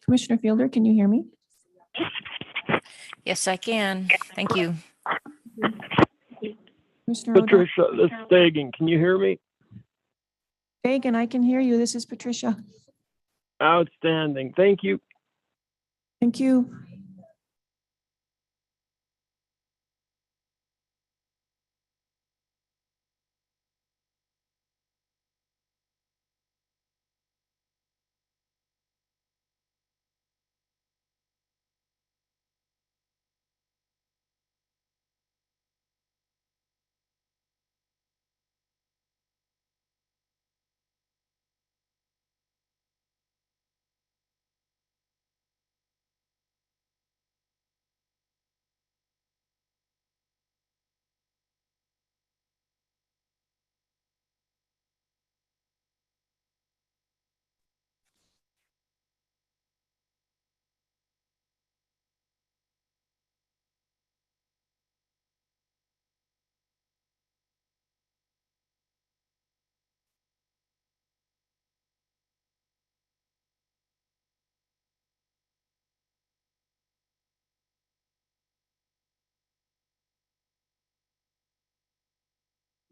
Commissioner Fielder, can you hear me? Yes, I can. Thank you. Commissioner Patricia, this is Dagan. Can you hear me? Dagan, I can hear you. This is Patricia. Outstanding. Thank you. Thank you.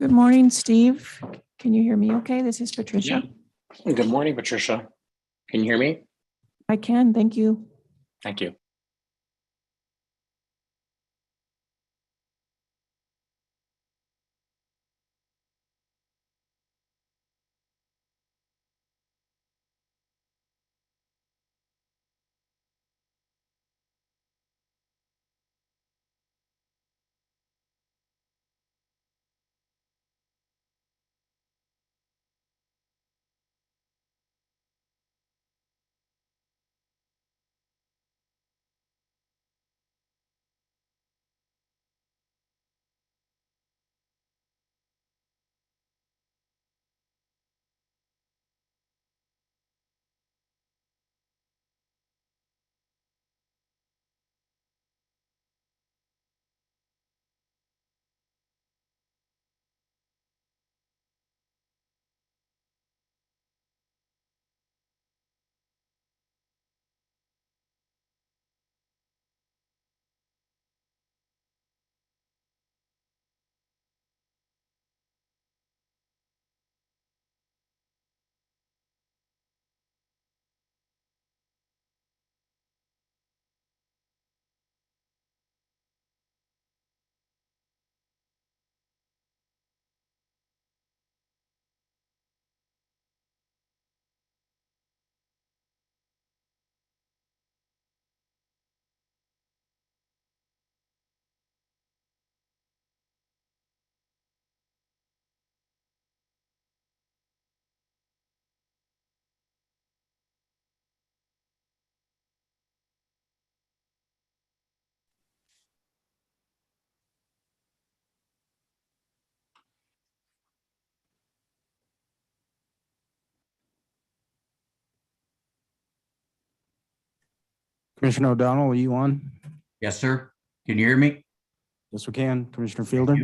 Good morning, Steve. Can you hear me okay? This is Patricia. Yeah. Good morning, Patricia. Can you hear me? I can. Thank you. Thank you. Commissioner O'Donnell, are you on? Yes, sir. Can you hear me? Yes, we can. Commissioner Fielder?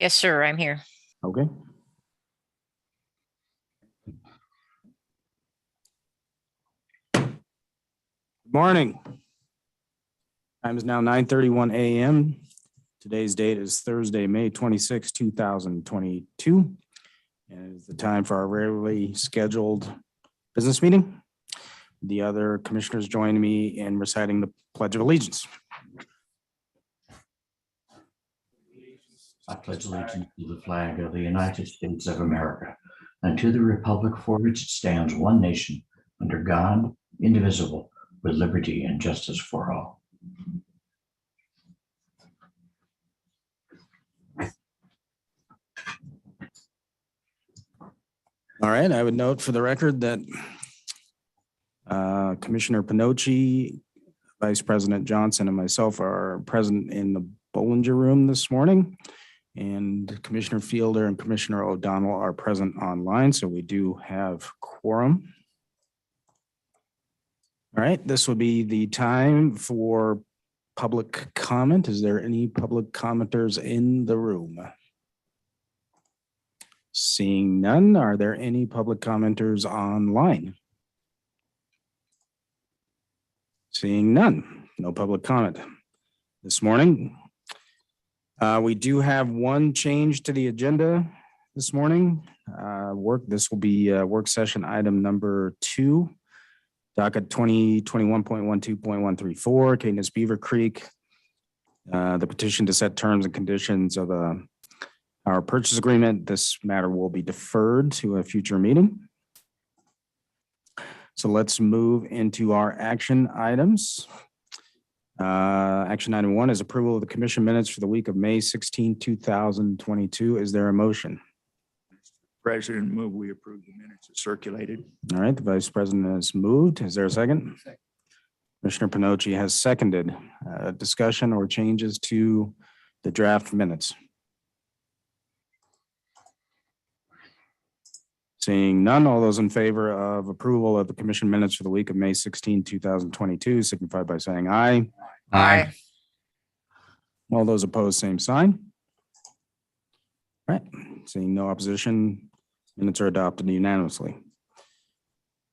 Yes, sir. I'm here. Okay. Good morning. Time is now 9:31 a.m. Today's date is Thursday, May 26, 2022. And it's the time for our regularly scheduled business meeting. The other commissioners join me in reciting the Pledge of Allegiance. I pledge allegiance to the flag of the United States of America and to the republic for which it stands, one nation, under God, indivisible, with liberty and justice for all. All right, I would note for the record that Commissioner Pinocci, Vice President Johnson, and myself are present in the Bollinger Room this morning. And Commissioner Fielder and Commissioner O'Donnell are present online, so we do have quorum. All right, this will be the time for public comment. Is there any public commenters in the room? Seeing none, are there any public commenters online? Seeing none, no public comment this morning. We do have one change to the agenda this morning. This will be work session item number 2, docket 2021.12.134, Cadence Beaver Creek. The petition to set terms and conditions of our purchase agreement. This matter will be deferred to a future meeting. So let's move into our action items. Action item 1 is approval of the commission minutes for the week of May 16, 2022. Is there a motion? President, move we approve the minutes as circulated. All right, the vice president has moved. Is there a second? Commissioner Pinochi has seconded. Discussion or changes to the draft minutes? Seeing none, all those in favor of approval of the commission minutes for the week of May 16, 2022, signify by saying aye. Aye. All those opposed, same sign. All right, seeing no opposition, minutes are adopted unanimously.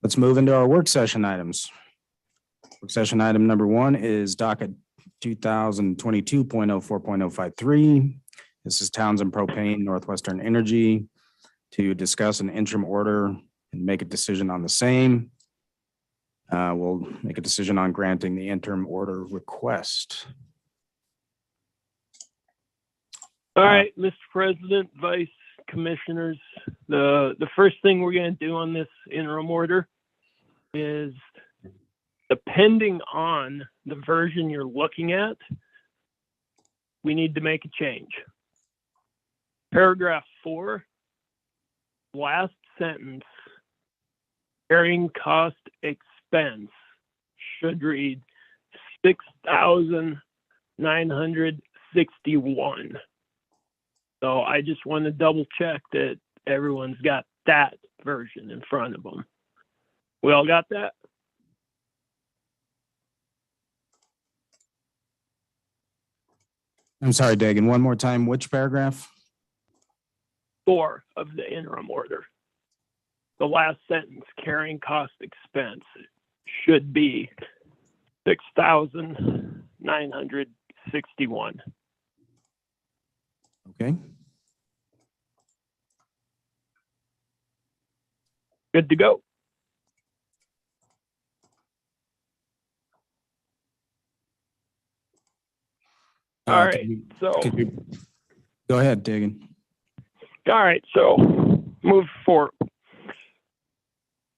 Let's move into our work session items. Work session item number 1 is docket 2022.04.053. This is Townsend Propane, Northwestern Energy, to discuss an interim order and make a decision on the same. We'll make a decision on granting the interim order request. All right, Mr. President, Vice Commissioners, the first thing we're going to do on this interim order is, depending on the version you're looking at, we need to make a change. Paragraph 4, last sentence, carrying cost expense should read 6,961. So I just want to double check that everyone's got that version in front of them. We all got that? I'm sorry, Dagan, one more time, which paragraph? 4 of the interim order. The last sentence, carrying cost expense, should be 6,961. Okay, Good to go. All right, so go ahead, Dagan. all right, so move forward.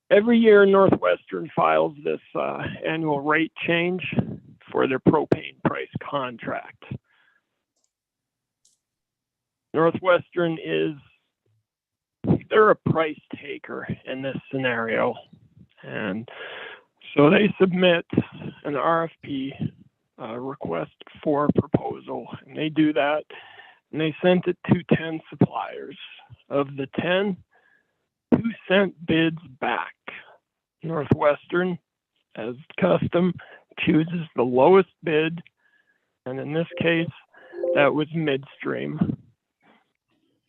Every year, Northwestern files this annual rate change for their propane price contract. Northwestern they're a price taker in this scenario. And so they submit an RFP, request for proposal, and they do that. And they sent it to 10 suppliers. Of the 10, 2 sent bids back. Northwestern, as custom, chooses the lowest bid, and in this case, that was Midstream.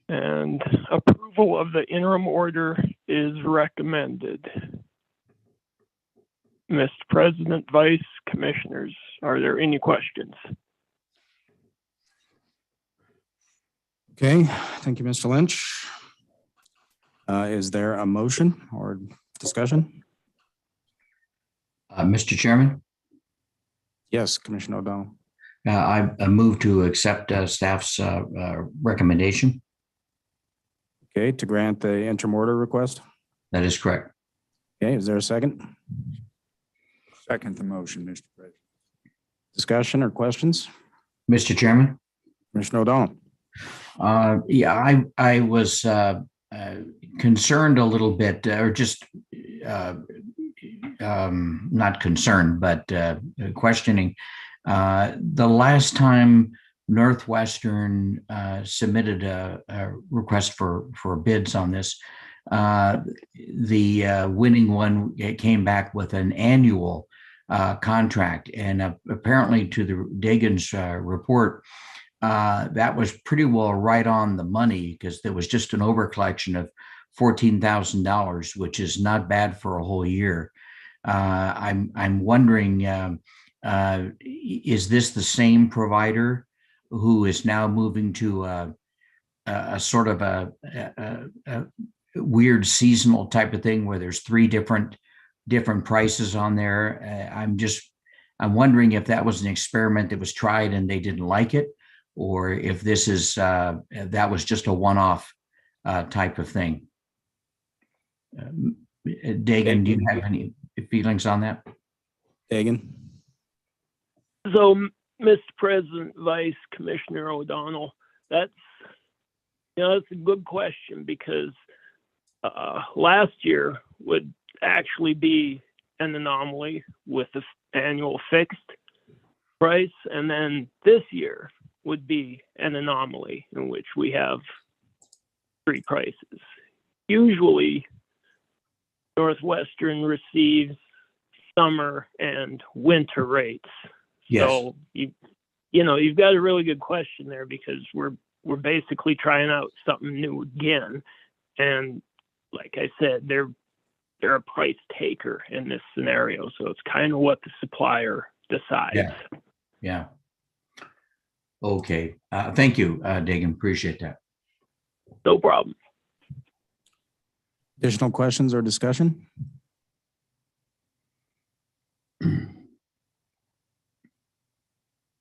And approval of the interim order is recommended. Mr. President, Vice Commissioners, are there any questions? Okay, thank you, Mr. Lynch. Is there a motion or discussion? Mr. Chairman, Yes, Commissioner O'Donnell. I move to accept staff's recommendation. Okay, to grant the interim order request. That is correct. Okay, is there a second? Second the motion, Mr. President. Discussion or questions? Mr. Chairman? Commissioner O'Donnell. Yeah, I was concerned a little bit, or just not concerned, but questioning. The last time Northwestern submitted a request for bids on this, the winning one came back with an annual contract, and apparently to the Dagan's report, that was pretty well right on the money because there was just an overcollection of $14,000, which is not bad for a whole year. I'm wondering, is this the same provider who is now moving to a sort of a weird seasonal type of thing where there's three different prices on there? I'm wondering if that was an experiment that was tried and they didn't like it, or if this is that was just a one-off type of thing. Dagan, do you have any feelings on that? Dagan? So, Mr. President, Vice Commissioner O'Donnell, that's a good question, because last year would actually be an anomaly with the annual fixed price, and then this year would be an anomaly in which we have three prices. Usually, Northwestern receives summer and winter rates. Yes. So you've got a really good question there, because we're basically trying out something new again. And like I said, they're a price taker in this scenario. So it's kind of what the supplier decides. Yeah. Okay. Thank you, Dagan. Appreciate that. No problem. Additional questions or discussion?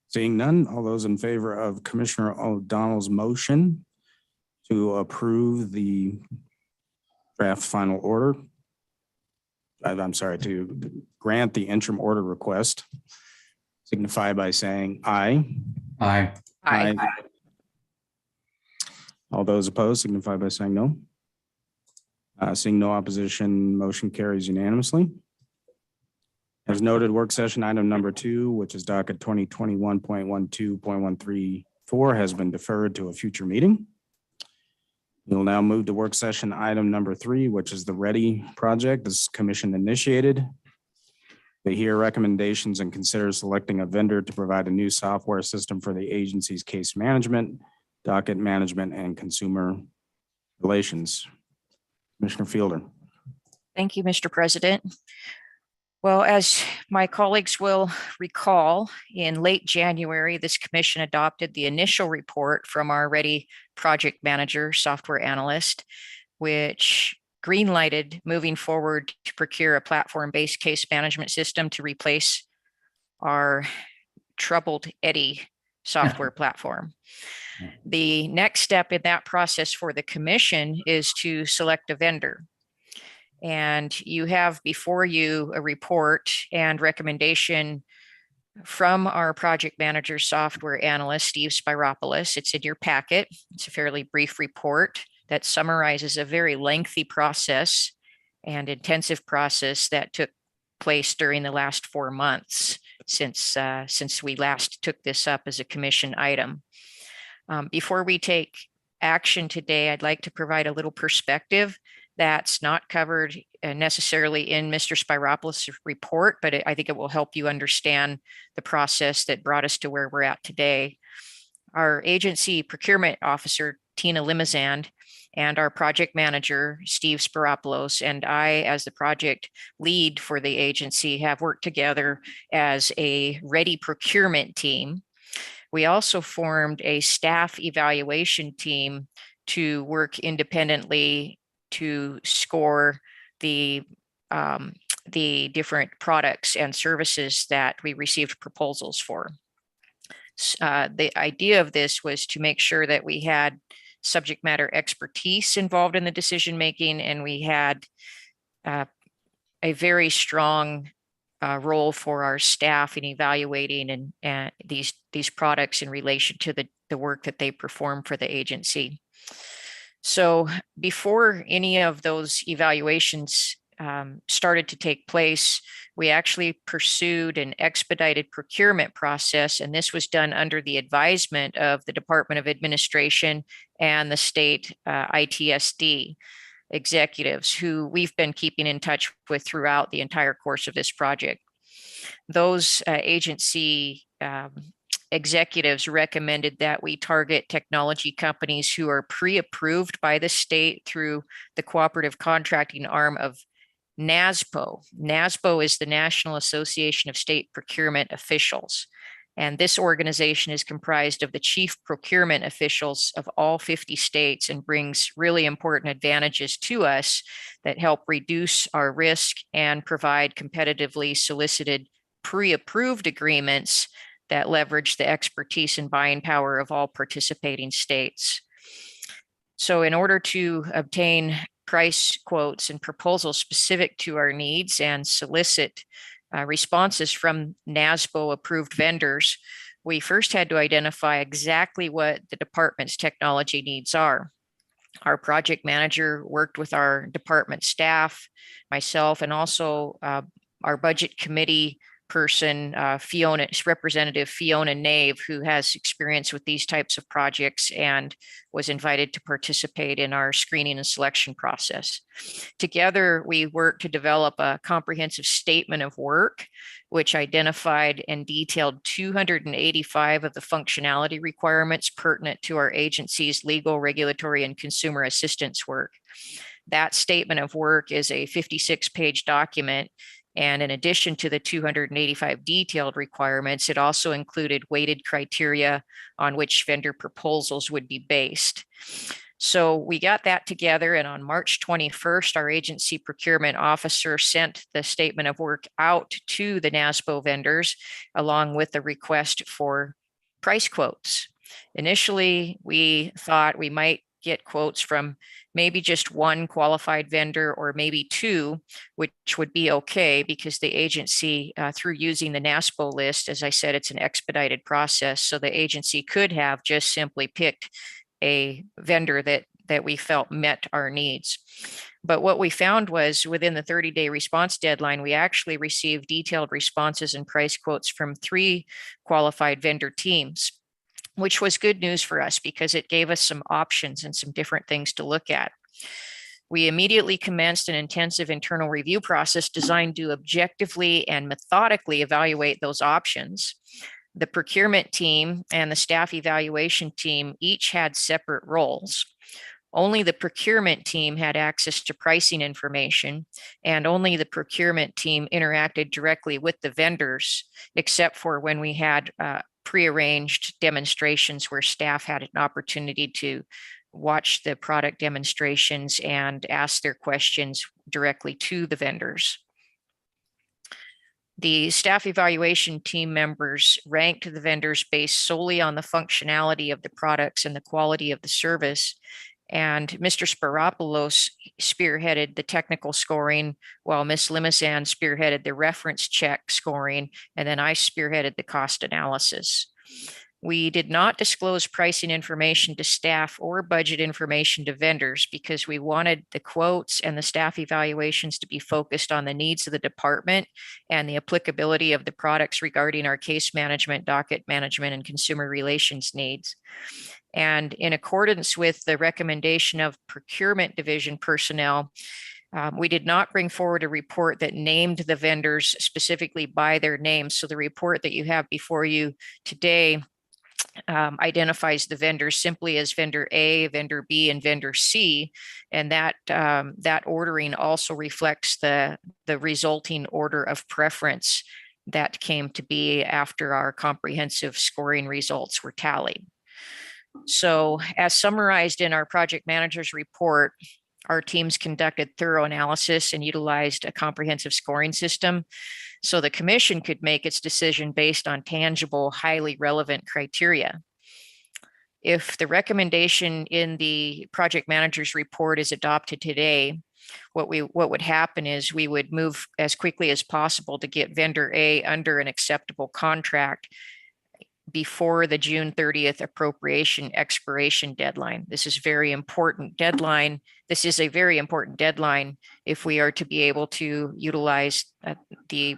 Seeing none, all those in favor of Commissioner O'Donnell's motion to approve the draft final order, I'm sorry, to grant the interim order request, signify by saying aye. Aye. Aye. All those opposed signify by saying no. Seeing no opposition, motion carries unanimously. As noted, work session item number 2, which is docket 2021.12.134, has been deferred to a future meeting. We will now move to work session item number 3, which is the READY project. This is commission initiated. They hear recommendations and consider selecting a vendor to provide a new software system for the agency's case management, docket management, and consumer relations. Commissioner Fielder. Thank you, Mr. President. Well, as my colleagues will recall, in late January, this commission adopted the initial report from our READY project manager, software analyst, which greenlighted moving forward to procure a platform-based case management system to replace our troubled Eddy software platform. The next step in that process for the commission is to select a vendor. And you have before you a report and recommendation from our project manager software analyst, Steve Spiropoulos. It's in your packet. It's a fairly brief report that summarizes a very lengthy process and intensive process that took place during the last 4 months since we last took this up as a commission item. Before we take action today, I'd like to provide a little perspective that's not covered necessarily in Mr. Spiropoulos' report, but I think it will help you understand the process that brought us to where we're at today. Our agency procurement officer, Tina Limazand, and our project manager, Steve Spiropoulos, and I, as the project lead for the agency, have worked together as a READY procurement team. We also formed a staff evaluation team to work independently to score the different products and services that we received proposals for. The idea of this was to make sure that we had subject matter expertise involved in the decision making, and we had a very strong role for our staff in evaluating and these products in relation to the work that they perform for the agency. So before any of those evaluations started to take place, we actually pursued an expedited procurement process, and this was done under the advisement of the Department of Administration and the state ITSD executives, who we've been keeping in touch with throughout the entire course of this project. Those agency executives recommended that we target technology companies who are pre-approved by the state through the cooperative contracting arm of NASPO. NASPO is the National Association of State Procurement Officials. And this organization is comprised of the chief procurement officials of all 50 states and brings really important advantages to us that help reduce our risk and provide competitively solicited pre-approved agreements that leverage the expertise and buying power of all participating states. So in order to obtain price quotes and proposals specific to our needs and solicit responses from NASPO approved vendors, we first had to identify exactly what the department's technology needs are. Our project manager worked with our department staff, myself, and also our budget committee person, Representative Fiona Nave, who has experience with these types of projects and was invited to participate in our screening and selection process. Together, we worked to develop a comprehensive statement of work, which identified and detailed 285 of the functionality requirements pertinent to our agency's legal, regulatory, and consumer assistance work. That statement of work is a 56-page document. And in addition to the 285 detailed requirements, it also included weighted criteria on which vendor proposals would be based. So we got that together, and on March 21st, our agency procurement officer sent the statement of work out to the NASPO vendors, along with the request for price quotes. Initially, we thought we might get quotes from maybe just one qualified vendor or maybe two, which would be okay because the agency, through using the NASPO list, as I said, it's an expedited process. So the agency could have just simply picked a vendor that we felt met our needs. But what we found was within the 30-day response deadline, we actually received detailed responses and price quotes from 3 qualified vendor teams, which was good news for us because it gave us some options and some different things to look at. We immediately commenced an intensive internal review process designed to objectively and methodically evaluate those options. The procurement team and the staff evaluation team each had separate roles. Only the procurement team had access to pricing information, and only the procurement team interacted directly with the vendors, except for when we had prearranged demonstrations where staff had an opportunity to watch the product demonstrations and ask their questions directly to the vendors. The staff evaluation team members ranked the vendors based solely on the functionality of the products and the quality of the service. And Mr. Sparopoulos spearheaded the technical scoring, while Ms. Limousin spearheaded the reference check scoring, and then I spearheaded the cost analysis. We did not disclose pricing information to staff or budget information to vendors because we wanted the quotes and the staff evaluations to be focused on the needs of the department and the applicability of the products regarding our case management, docket management, and consumer relations needs. And in accordance with the recommendation of procurement division personnel, we did not bring forward a report that named the vendors specifically by their names. So the report that you have before you today identifies the vendors simply as vendor A, vendor B, and vendor C, and that ordering also reflects the resulting order of preference that came to be after our comprehensive scoring results were tallied. So, as summarized in our project manager's report, our teams conducted thorough analysis and utilized a comprehensive scoring system so the commission could make its decision based on tangible, highly relevant criteria. If the recommendation in the project manager's report is adopted today, what would happen is we would move as quickly as possible to get vendor A under an acceptable contract before the June 30th appropriation expiration deadline. This is very important deadline. This is a very important deadline if we are to be able to utilize the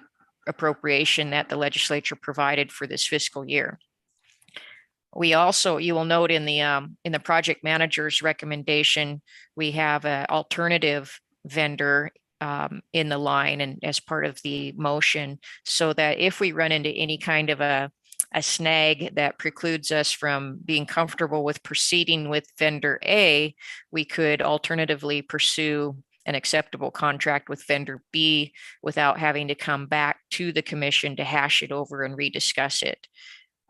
appropriation that the legislature provided for this fiscal year. We also, you will note in the project manager's recommendation, we have an alternative vendor in the line and as part of the motion, so that if we run into any kind of a a snag that precludes us from being comfortable with proceeding with vendor A, we could alternatively pursue an acceptable contract with vendor B without having to come back to the commission to hash it over and rediscuss it.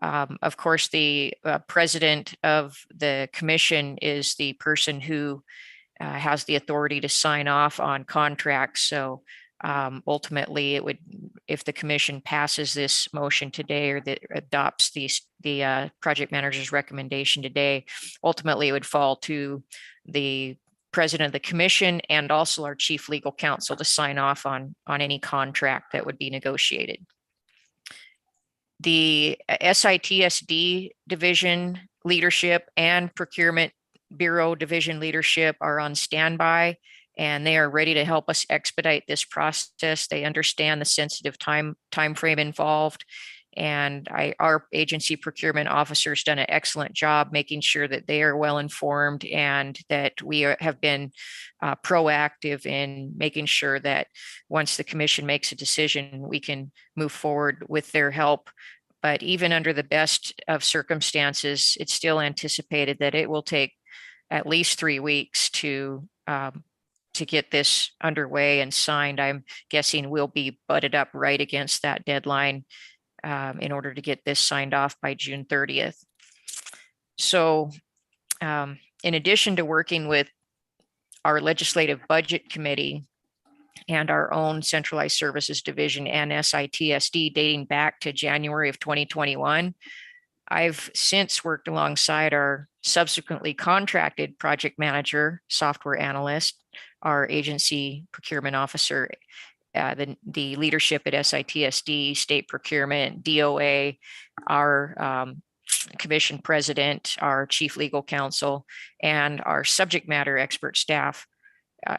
Of course, the president of the commission is the person who has the authority to sign off on contracts. So ultimately, it would, if the commission passes this motion today or that adopts the project manager's recommendation today, ultimately it would fall to the president of the commission and also our chief legal counsel to sign off on any contract that would be negotiated. The SITSD division leadership and procurement bureau division leadership are on standby, and they are ready to help us expedite this process. They understand the sensitive time frame involved, and our agency procurement officer's done an excellent job making sure that they are well informed and that we have been proactive in making sure that once the commission makes a decision, we can move forward with their help. But even under the best of circumstances, it's still anticipated that it will take at least 3 weeks to get this underway and signed. I'm guessing we'll be butted up right against that deadline in order to get this signed off by June 30th. So in addition to working with our legislative budget committee and our own centralized services division and SITSD dating back to January of 2021, I've since worked alongside our subsequently contracted project manager, software analyst, our agency procurement officer, the leadership at SITSD, state procurement, DOA, our commission president, our chief legal counsel, and our subject matter expert staff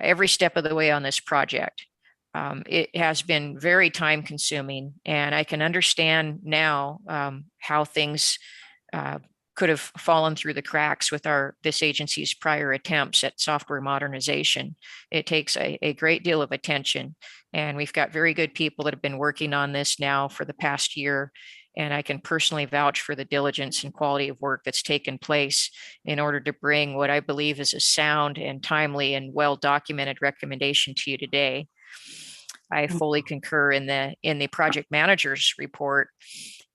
every step of the way on this project. It has been very time consuming, and I can understand now how things could have fallen through the cracks with this agency's prior attempts at software modernization. It takes a great deal of attention, and we've got very good people that have been working on this now for the past year. And I can personally vouch for the diligence and quality of work that's taken place in order to bring what I believe is a sound and timely and well-documented recommendation to you today. I fully concur in the project manager's report.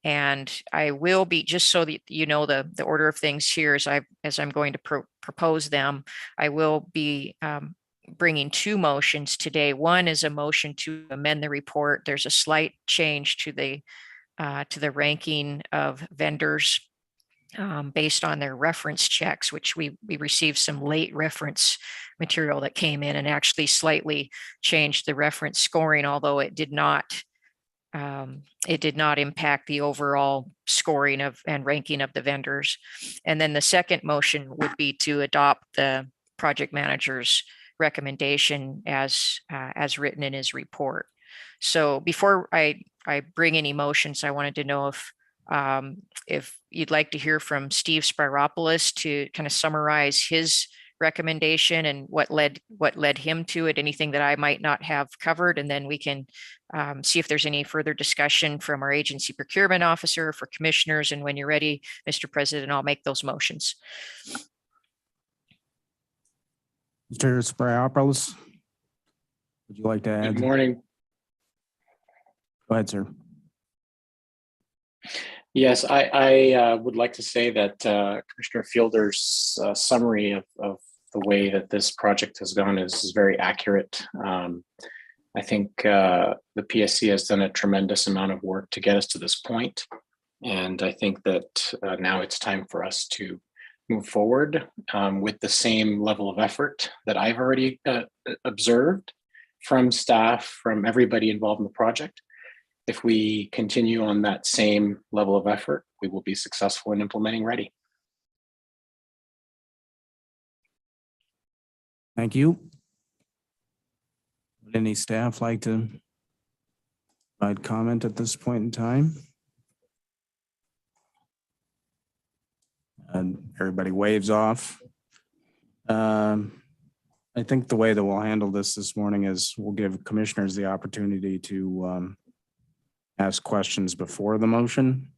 And I will be, just so that you know the order of things here as I'm going to propose them, I will be bringing 2 motions today. One is a motion to amend the report. There's a slight change to the ranking of vendors based on their reference checks, which we received some late reference material that came in and actually slightly changed the reference scoring, although it did not impact the overall scoring of and ranking of the vendors. And then the second motion would be to adopt the project manager's recommendation as written in his report. So before I bring any motions, I wanted to know if you'd like to hear from Steve Spiropoulos to kind of summarize his recommendation and what led him to it, anything that I might not have covered, and then we can see if there's any further discussion from our agency procurement officer for commissioners. And when you're ready, Mr. President, I'll make those motions. Mr. Spiropoulos, would you like to add? Good morning. Go ahead, sir. Yes, I would like to say that Commissioner Fielder's summary of the way that this project has gone is very accurate. I think the PSC has done a tremendous amount of work to get us to this point. And I think that now it's time for us to move forward with the same level of effort that I've already observed from staff, from everybody involved in the project. If we continue on that same level of effort, we will be successful in implementing READY. Thank you. Would any staff like to provide comment at this point in time? And everybody waves off. I think the way that we'll handle this morning is we'll give commissioners the opportunity to ask questions before the motion.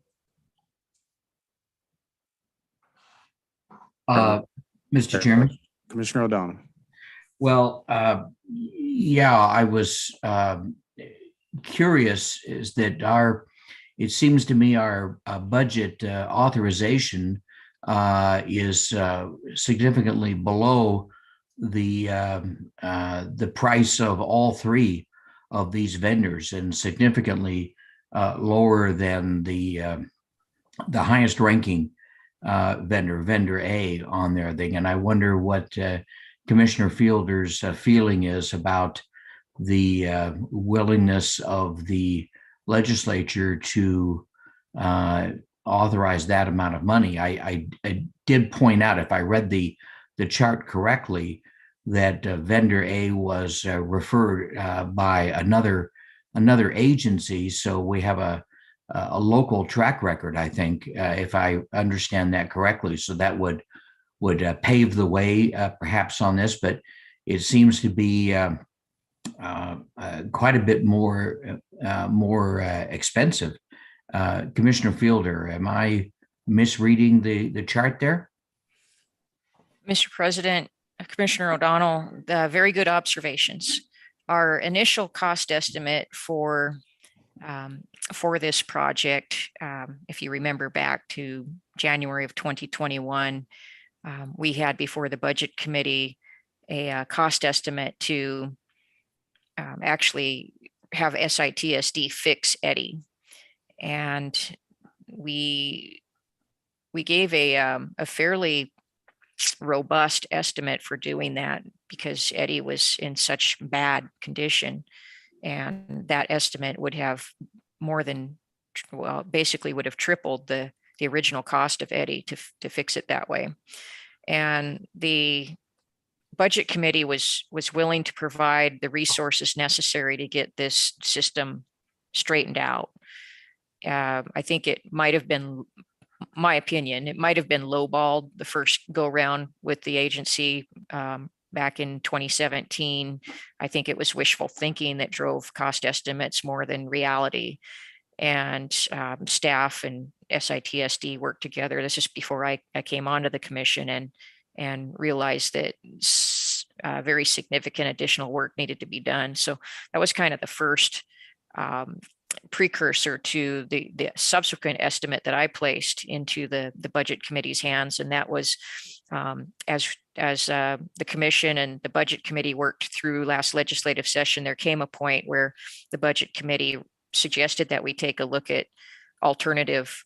Mr. Chairman. Commissioner O'Donnell. Well, yeah, I was curious is that it seems to me our budget authorization is significantly below the price of all three of these vendors and significantly lower than the highest ranking vendor A on their thing. And I wonder what Commissioner Fielder's feeling is about the willingness of the legislature to authorize that amount of money. I did point out, if I read the chart correctly, that vendor A was referred by another agency. So we have a local track record, I think, if I understand that correctly. So that would pave the way perhaps on this, but it seems to be quite a bit more expensive. Commissioner Fielder, am I misreading the chart there? Mr. President, Commissioner O'Donnell, very good observations. Our initial cost estimate for this project, if you remember back to January of 2021, we had before the Budget Committee a cost estimate to actually have SITSD fix Eddy. And we gave a fairly robust estimate for doing that because Eddy was in such bad condition. And that estimate would have basically would have tripled the original cost of Eddy to fix it that way. And the Budget Committee was willing to provide the resources necessary to get this system straightened out. I think it might have been, my opinion, it might have been lowballed the first go round with the agency back in 2017. I think it was wishful thinking that drove cost estimates more than reality. And staff and SITSD worked together. This is before I came onto the commission and realized that very significant additional work needed to be done. So that was kind of the first precursor to the subsequent estimate that I placed into the Budget Committee's hands. And that was as the commission and the Budget Committee worked through last legislative session, there came a point where the Budget Committee suggested that we take a look at alternative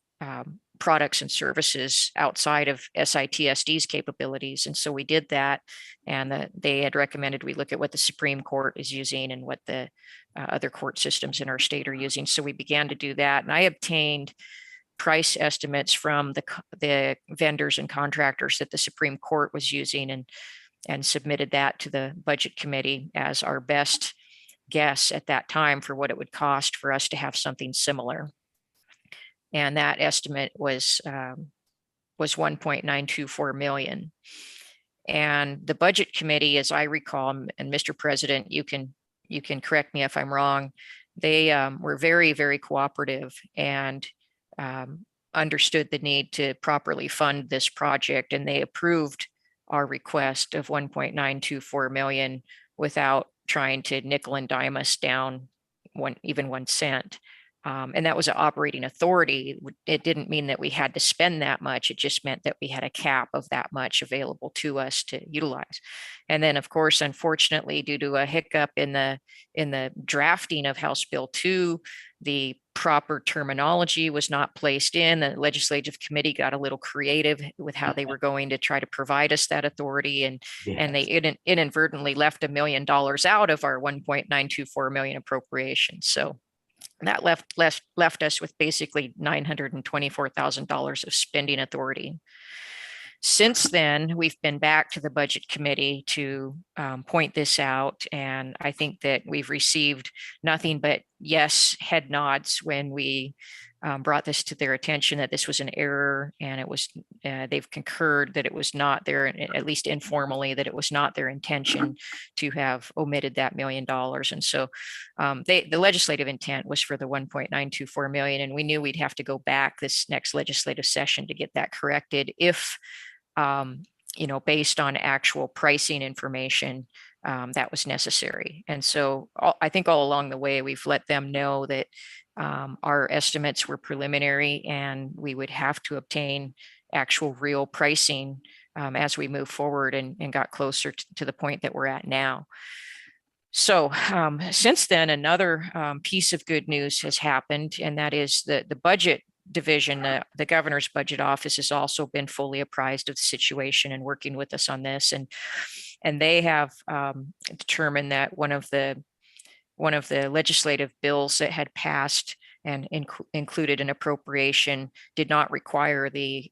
products and services outside of SITSD's capabilities. And so we did that. And they had recommended we look at what the Supreme Court is using and what the other court systems in our state are using. So we began to do that. And I obtained price estimates from the vendors and contractors that the Supreme Court was using and submitted that to the Budget Committee as our best guess at that time for what it would cost for us to have something similar. And that estimate was 1.924 million. And the Budget Committee, as I recall, and Mr. President, you can correct me if I'm wrong, they were very, very cooperative and understood the need to properly fund this project. And they approved our request of 1.924 million without trying to nickel and dime us down even 1 cent. And that was an operating authority. It didn't mean that we had to spend that much. It just meant that we had a cap of that much available to us to utilize. And then, of course, unfortunately, due to a hiccup in the drafting of House Bill 2, the proper terminology was not placed in. The Legislative Committee got a little creative with how they were going to try to provide us that authority. And they inadvertently left $1 million out of our 1.924 million appropriation. So that left us with basically $924,000 of spending authority. Since then, we've been back to the Budget Committee to point this out. And I think that we've received nothing but yes head nods when we brought this to their attention that this was an error. And it was they've concurred that it was not their, at least informally, that it was not their intention to have omitted that $1 million. And so the legislative intent was for the 1.924 million. And we knew we'd have to go back this next legislative session to get that corrected if based on actual pricing information that was necessary. And so I think all along the way, we've let them know that our estimates were preliminary and we would have to obtain actual real pricing as we move forward and got closer to the point that we're at now. So since then, another piece of good news has happened, and that is the budget division, the governor's budget office has also been fully apprised of the situation and working with us on this. And they have determined that one of the legislative bills that had passed and included an appropriation did not require the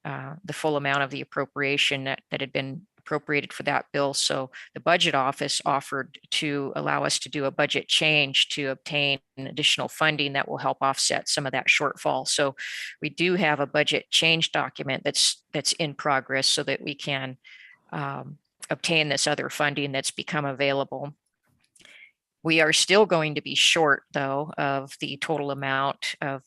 full amount of the appropriation that had been appropriated for that bill. So the budget office offered to allow us to do a budget change to obtain additional funding that will help offset some of that shortfall. So we do have a budget change document that's in progress so that we can obtain this other funding that's become available. We are still going to be short, though, of the total amount of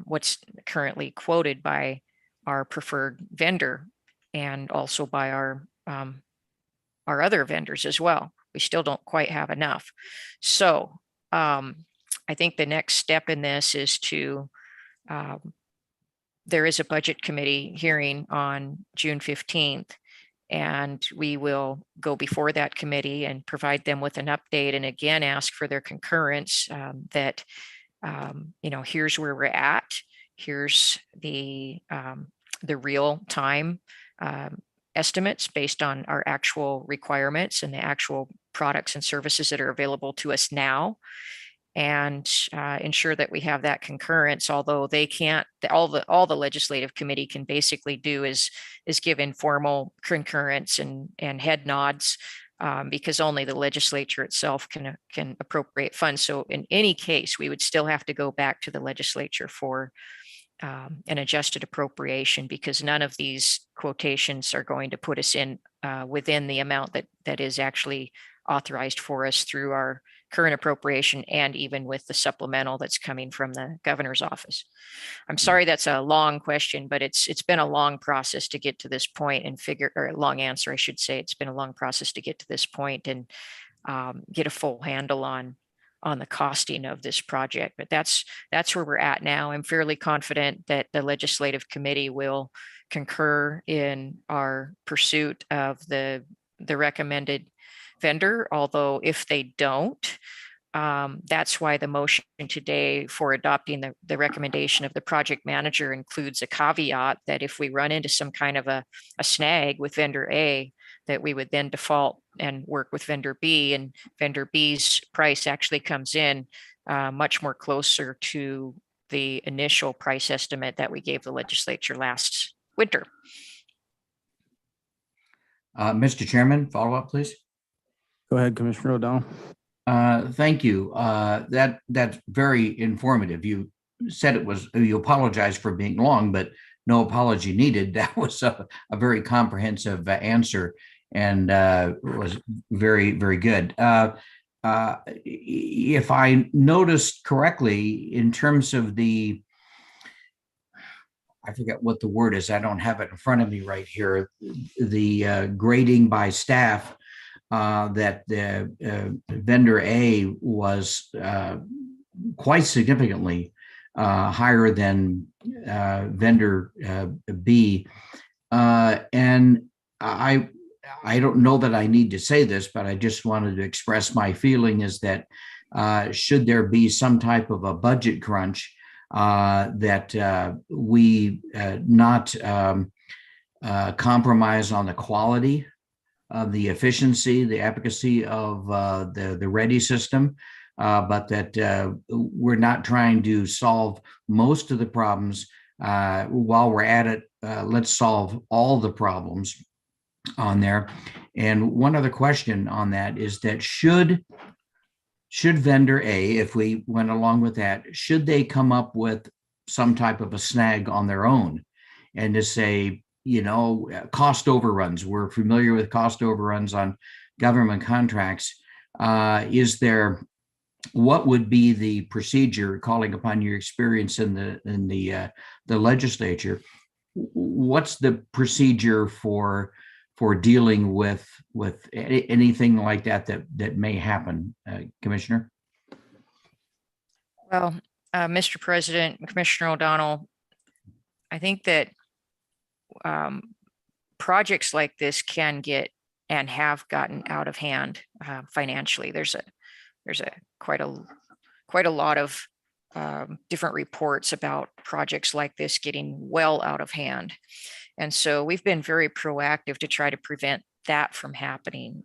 what's currently quoted by our preferred vendor and also by our other vendors as well. We still don't quite have enough. So I think the next step in this is there is a budget committee hearing on June 15th. And we will go before that committee and provide them with an update and again, ask for their concurrence that, here's where we're at. Here's the real time estimates based on our actual requirements and the actual products and services that are available to us now, and ensure that we have that concurrence. Although they can't, all the legislative committee can basically do is give informal concurrence and head nods, because only the legislature itself can appropriate funds. So in any case, we would still have to go back to the legislature for an adjusted appropriation, because none of these quotations are going to put us in within the amount that is actually authorized for us through our current appropriation and even with the supplemental that's coming from the governor's office. I'm sorry that's a long question, but it's been a long process to get to this point and or a long answer, I should say. It's been a long process to get to this point and get a full handle on the costing of this project. But that's where we're at now. I'm fairly confident that the legislative committee will concur in our pursuit of the recommended vendor, although if they don't, that's why the motion today for adopting the recommendation of the project manager includes a caveat that if we run into some kind of a snag with vendor A, that we would then default and work with vendor B, and vendor B's price actually comes in much more closer to the initial price estimate that we gave the legislature last winter. Mr. Chairman, follow up, please. Go ahead, Commissioner O'Donnell. Thank you. That's very informative. You said you apologized for being long, but no apology needed. That was a very comprehensive answer and was very, very good. If I noticed correctly, in terms of I forget what the word is, I don't have it in front of me right here, the grading by staff, that the vendor A was quite significantly higher than vendor B. And I don't know that I need to say this, but I just wanted to express my feeling is that should there be some type of a budget crunch, that we not compromise on the quality of the efficiency, the efficacy of the READY system, but that we're not trying to solve most of the problems. While we're at it, let's solve all the problems on there. And one other question on that is that should vendor A, if we went along with that, should they come up with some type of a snag on their own and to say, cost overruns? We're familiar with cost overruns on government contracts. What would be the procedure, calling upon your experience in the legislature, what's the procedure for dealing with anything like that may happen, Commissioner? Well, Mr. President, Commissioner O'Donnell, I think that projects like this can get and have gotten out of hand financially. There's quite a lot of different reports about projects like this getting well out of hand. And so we've been very proactive to try to prevent that from happening.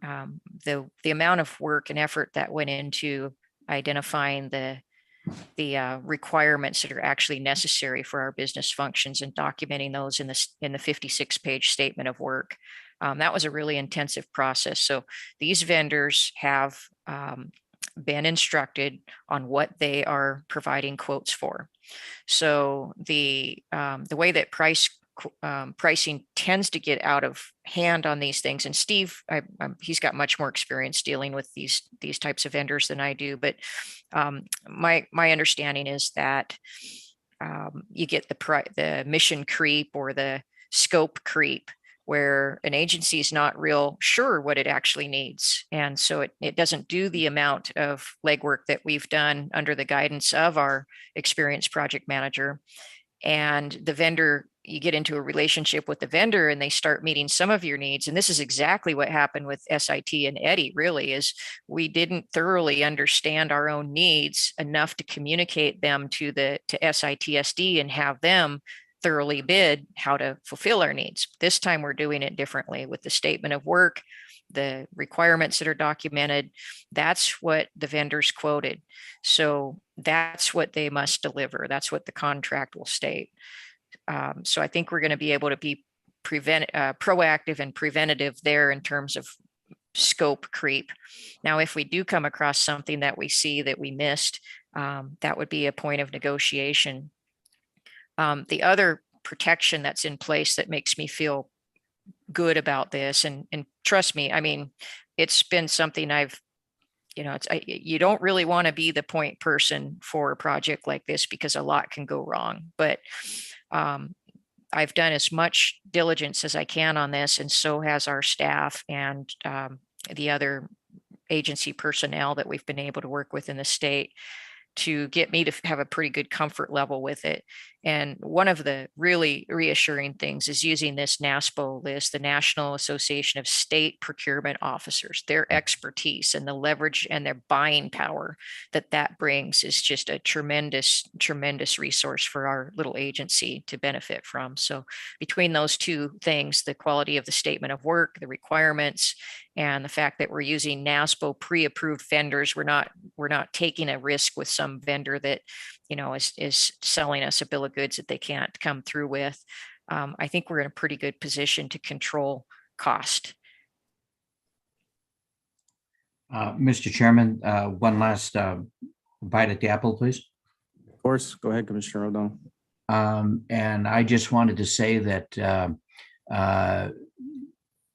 The amount of work and effort that went into identifying the requirements that are actually necessary for our business functions and documenting those in the 56-page statement of work. That was a really intensive process. So these vendors have been instructed on what they are providing quotes for. So the way that pricing tends to get out of hand on these things, and Steve, he's got much more experience dealing with these types of vendors than I do, but my understanding is that you get the mission creep or the scope creep, where an agency is not real sure what it actually needs. And so it doesn't do the amount of legwork that we've done under the guidance of our experienced project manager. And the vendor, you get into a relationship with the vendor and they start meeting some of your needs. And this is exactly what happened with SIT and Eddie, really, is we didn't thoroughly understand our own needs enough to communicate them to SITSD and have them thoroughly bid how to fulfill our needs. This time we're doing it differently with the statement of work, the requirements that are documented. That's what the vendors quoted. So that's what they must deliver. That's what the contract will state. So I think we're going to be able to be proactive and preventative there in terms of scope creep. Now, if we do come across something that we see that we missed, that would be a point of negotiation. The other protection that's in place that makes me feel good about this, and trust me, I mean, it's been something you don't really want to be the point person for a project like this because a lot can go wrong. But I've done as much diligence as I can on this, and so has our staff and the other agency personnel that we've been able to work with in the state to get me to have a pretty good comfort level with it. And one of the really reassuring things is using this NASPO list, the National Association of State Procurement Officers. Their expertise and the leverage and their buying power that brings is just a tremendous, tremendous resource for our little agency to benefit from. So between those two things, the quality of the statement of work, the requirements, and the fact that we're using NASPO pre-approved vendors, we're not taking a risk with some vendor that is selling us a bill of goods that they can't come through with. I think we're in a pretty good position to control cost. Mr. Chairman, one last bite at the apple, please. Of course, go ahead, Commissioner O'Donnell. And I just wanted to say that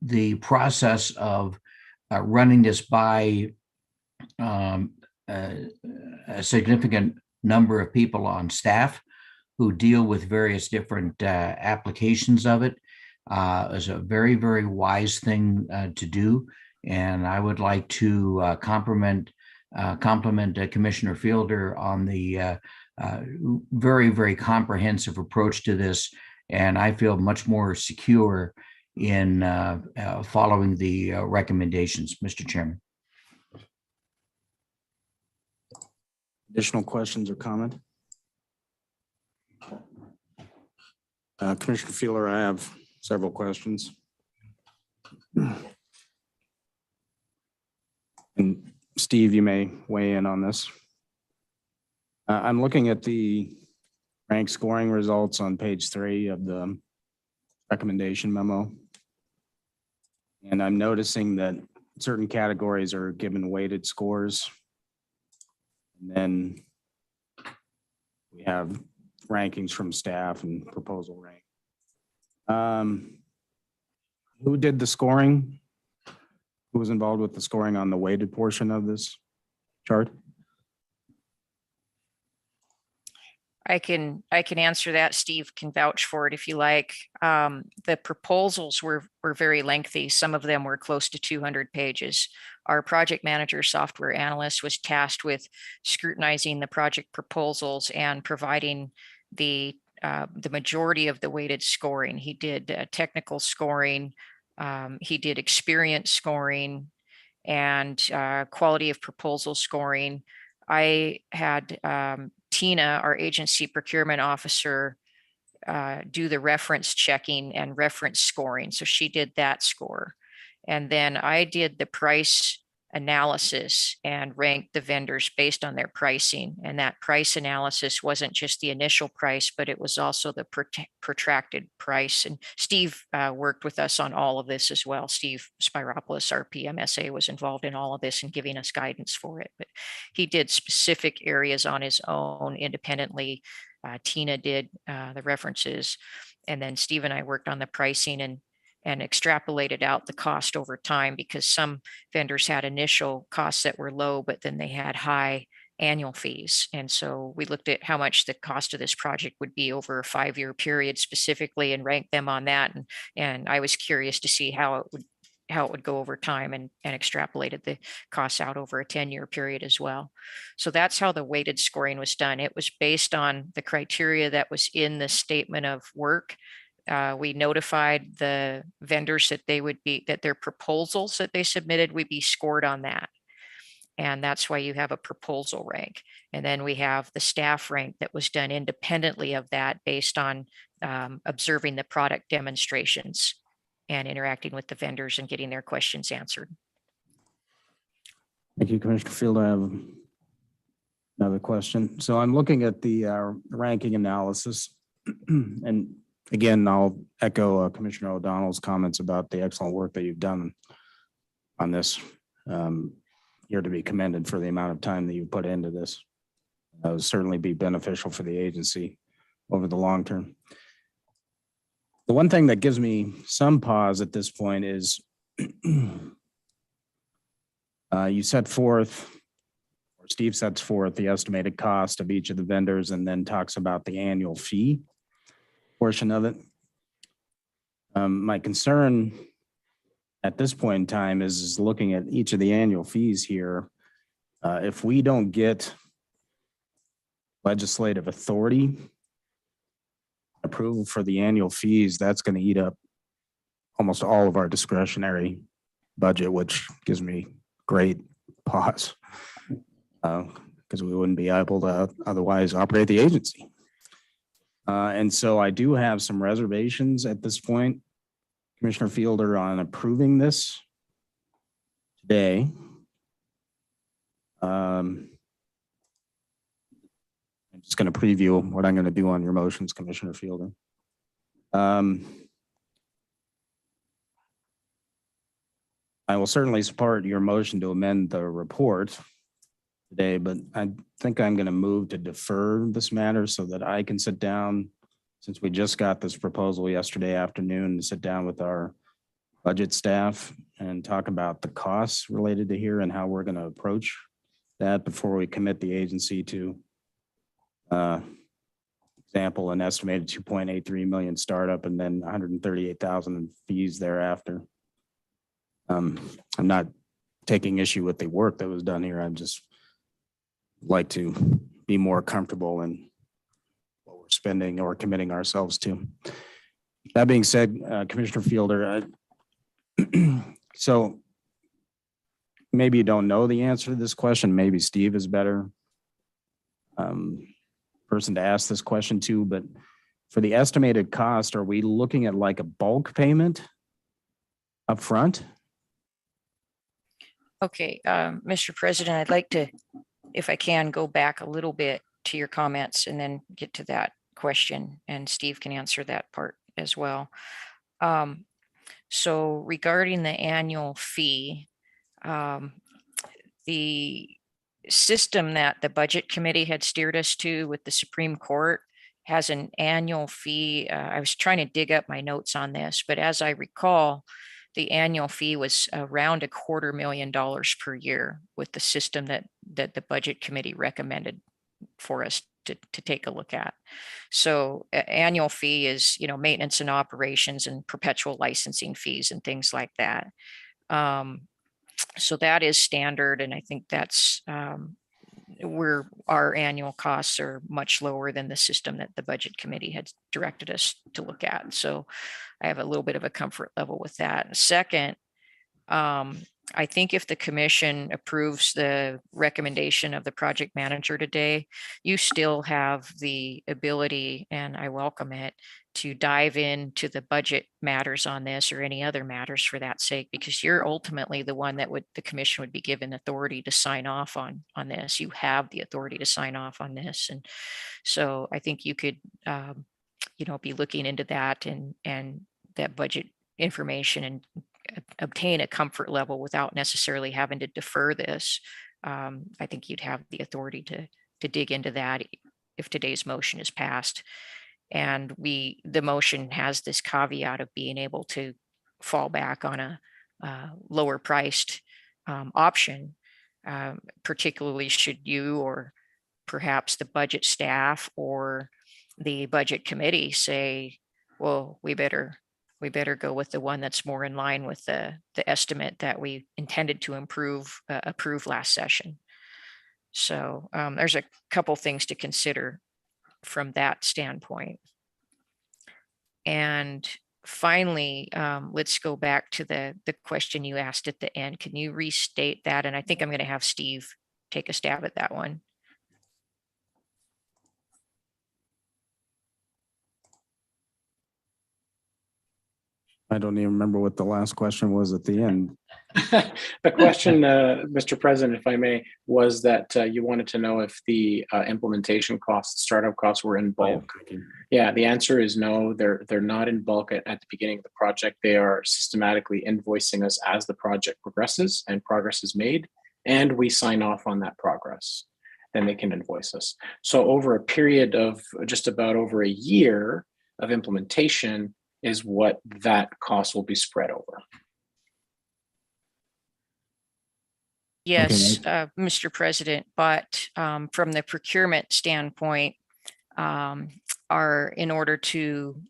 the process of running this by a significant number of people on staff who deal with various different applications of it is a very, very wise thing to do. And I would like to compliment Commissioner Fielder on the very, very comprehensive approach to this. And I feel much more secure in following the recommendations, Mr. Chairman. Additional questions or comment? Commissioner Fielder, I have several questions. And Steve, you may weigh in on this. I'm looking at the rank scoring results on page 3 of the recommendation memo. And I'm noticing that certain categories are given weighted scores. And then we have rankings from staff and proposal rank. Who did the scoring? Who was involved with the scoring on the weighted portion of this chart? I can answer that. Steve can vouch for it if you like. The proposals were very lengthy. Some of them were close to 200 pages. Our project manager software analyst was tasked with scrutinizing the project proposals and providing the majority of the weighted scoring. He did technical scoring. He did experience scoring and quality of proposal scoring. I had Tina, our agency procurement officer, do the reference checking and reference scoring. So she did that score. And then I did the price analysis and ranked the vendors based on their pricing. And that price analysis wasn't just the initial price, but it was also the protracted price. And Steve worked with us on all of this as well. Steve Spiropoulos, our PMSA, was involved in all of this and giving us guidance for it. But he did specific areas on his own independently. Tina did the references. And then Steve and I worked on the pricing and extrapolated out the cost over time, because some vendors had initial costs that were low, but then they had high annual fees. And so we looked at how much the cost of this project would be over a 5-year period specifically and ranked them on that. And I was curious to see how it would go over time, and extrapolated the costs out over a 10-year period as well. So that's how the weighted scoring was done. It was based on the criteria that was in the statement of work. We notified the vendors that that their proposals that they submitted would be scored on that. And that's why you have a proposal rank. And then we have the staff rank that was done independently of that, based on observing the product demonstrations and interacting with the vendors and getting their questions answered. Thank you, Commissioner Field. I have another question. So I'm looking at the ranking analysis, and again, I'll echo Commissioner O'Donnell's comments about the excellent work that you've done on this. You're to be commended for the amount of time that you put into this. It will certainly be beneficial for the agency over the long term. The one thing that gives me some pause at this point is you set forth, or Steve sets forth, the estimated cost of each of the vendors and then talks about the annual fee portion of it. My concern at this point in time is looking at each of the annual fees here. If we don't get legislative authority approval for the annual fees, that's going to eat up almost all of our discretionary budget, which gives me great pause, because we wouldn't be able to otherwise operate the agency. And so I do have some reservations at this point, Commissioner Fielder, on approving this today. I'm just going to preview what I'm going to do on your motions, Commissioner Fielder. I will certainly support your motion to amend the report today, but I think I'm going to move to defer this matter so that I can sit down, since we just got this proposal yesterday afternoon, to sit down with our budget staff and talk about the costs related to here and how we're going to approach that before we commit the agency to, example, an estimated 2.83 million startup and then 138,000 in fees thereafter. I'm not taking issue with the work that was done here. I'm just like to be more comfortable in what we're spending or committing ourselves to. That being said, Commissioner Fielder, so maybe you don't know the answer to this question. Maybe Steve is better person to ask this question to, but for the estimated cost, are we looking at like a bulk payment up front? Okay, Mr. President, I'd like to, if I can, go back a little bit to your comments and then get to that question, and Steve can answer that part as well. So regarding the annual fee, the system that the Budget Committee had steered us to with the Supreme Court has an annual fee. I was trying to dig up my notes on this, but as I recall, the annual fee was around $250,000 per year with the system that the Budget Committee recommended for us to take a look at. So annual fee is, maintenance and operations and perpetual licensing fees and things like that. So that is standard. And I think that's where our annual costs are much lower than the system that the budget committee had directed us to look at. So I have a little bit of a comfort level with that. Second, I think if the commission approves the recommendation of the project manager today, you still have the ability, and I welcome it, to dive into the budget matters on this or any other matters for that sake, because you're ultimately the one that the commission would be given authority to sign off on this. You have the authority to sign off on this. And so I think you could, be looking into that and that budget information and obtain a comfort level without necessarily having to defer this. I think you'd have the authority to dig into that if today's motion is passed. And the motion has this caveat of being able to fall back on a lower priced option, particularly should you or perhaps the budget staff or the budget committee say, well, we better go with the one that's more in line with the estimate that we intended to approve last session. So there's a couple things to consider from that standpoint. And finally, let's go back to the question you asked at the end. Can you restate that? And I think I'm going to have Steve take a stab at that one. I don't even remember what the last question was at the end. The question, Mr. President, if I may, was that you wanted to know if the implementation costs, startup costs were in bulk. Yeah, the answer is no, they're not in bulk at the beginning of the project. They are systematically invoicing us as the project progresses and progress is made, and we sign off on that progress. Then they can invoice us. So over a period of just about over a year of implementation is what that cost will be spread over. Yes, Mr. President, but from the procurement standpoint, in order to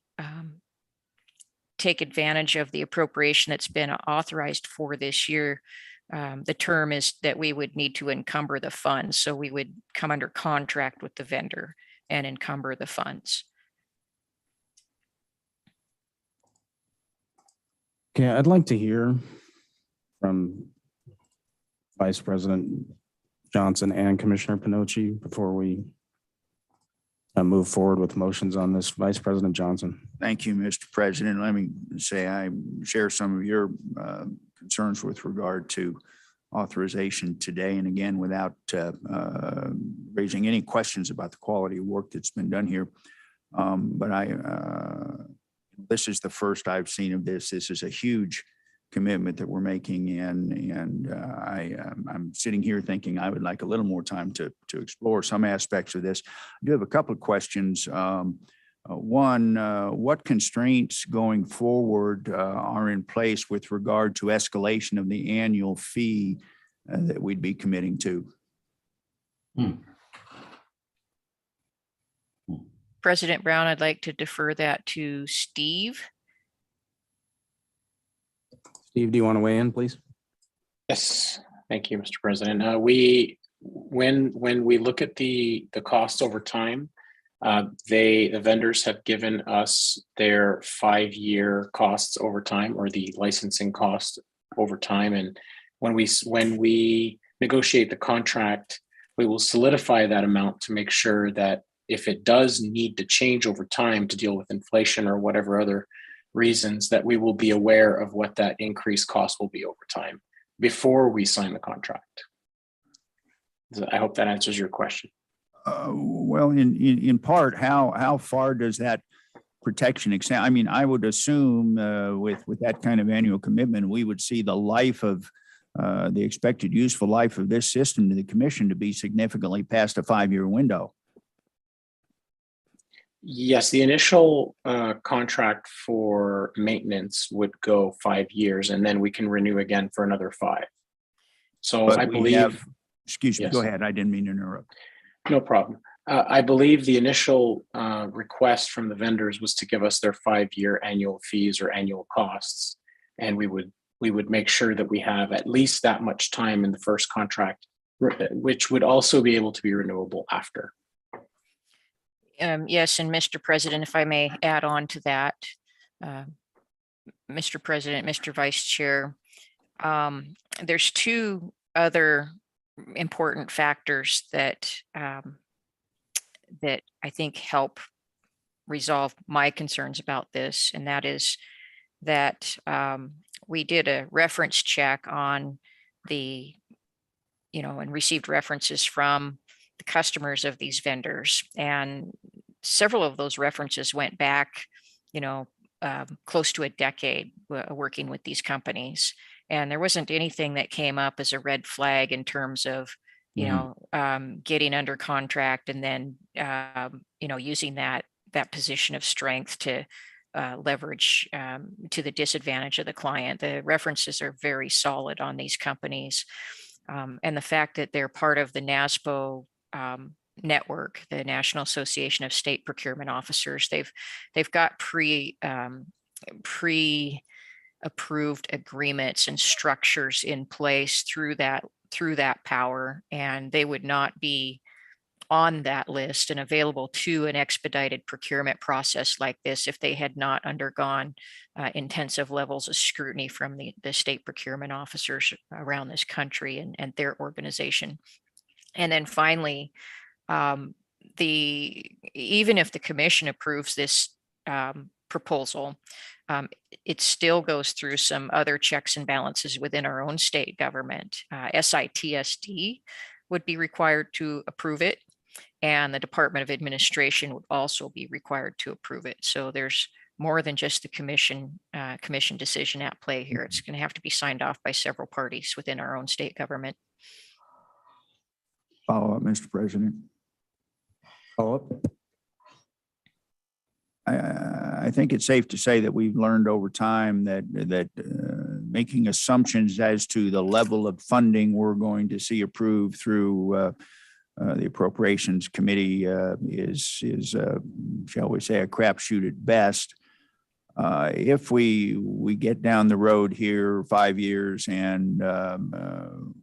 take advantage of the appropriation that's been authorized for this year, the term is that we would need to encumber the funds. So we would come under contract with the vendor and encumber the funds. Okay, I'd like to hear from Vice President Johnson and Commissioner Pinocci before we move forward with motions on this. Vice President Johnson. Thank you, Mr. President. Let me say I share some of your concerns with regard to authorization today. And again, without raising any questions about the quality of work that's been done here. But this is the first I've seen of this. This is a huge commitment that we're making, and I'm sitting here thinking I would like a little more time to explore some aspects of this. I do have a couple of questions. One, what constraints going forward are in place with regard to escalation of the annual fee that we'd be committing to? President Brown, I'd like to defer that to Steve. Steve, do you want to weigh in, please? Yes, thank you, Mr. President. When we look at the costs over time, the vendors have given us their 5-year costs over time, or the licensing cost over time. And when we negotiate the contract, we will solidify that amount to make sure that if it does need to change over time to deal with inflation or whatever other reasons, that we will be aware of what that increased cost will be over time before we sign the contract. I hope that answers your question. Well, in part, how far does that protection extend? I mean, I would assume with that kind of annual commitment, we would see the life of the expected useful life of this system to the commission to be significantly past a 5-year window. Yes, the initial contract for maintenance would go 5 years, and then we can renew again for another 5. So But I believe. excuse me, Yes. Go ahead. I didn't mean to interrupt. No problem. I believe the initial request from the vendors was to give us their 5-year annual fees or annual costs. And we would make sure that we have at least that much time in the first contract, which would also be able to be renewable after. Yes, and Mr. President, if I may add on to that, Mr. President, Mr. Vice Chair, there's two other important factors that that I think help resolve my concerns about this, and that is that we did a reference check on the, and received references from the customers of these vendors, and several of those references went back, close to a decade working with these companies, and there wasn't anything that came up as a red flag in terms of getting under contract and then using that position of strength to leverage to the disadvantage of the client. The references are very solid on these companies, and the fact that they're part of the NASPO network, the National Association of State Procurement Officers, they've got pre-approved agreements and structures in place through that power, and they would not be on that list and available to an expedited procurement process like this if they had not undergone intensive levels of scrutiny from the state procurement officers around this country and their organization. And then finally, even if the commission approves this proposal, it still goes through some other checks and balances within our own state government. SITSD would be required to approve it, and the Department of Administration would also be required to approve it. So there's more than just the commission decision at play here. It's going to have to be signed off by several parties within our own state government. Follow up, Mr. President. Follow up. I think it's safe to say that we've learned over time that making assumptions as to the level of funding we're going to see approved through the Appropriations Committee is shall we say, a crapshoot at best. If we get down the road here 5 years and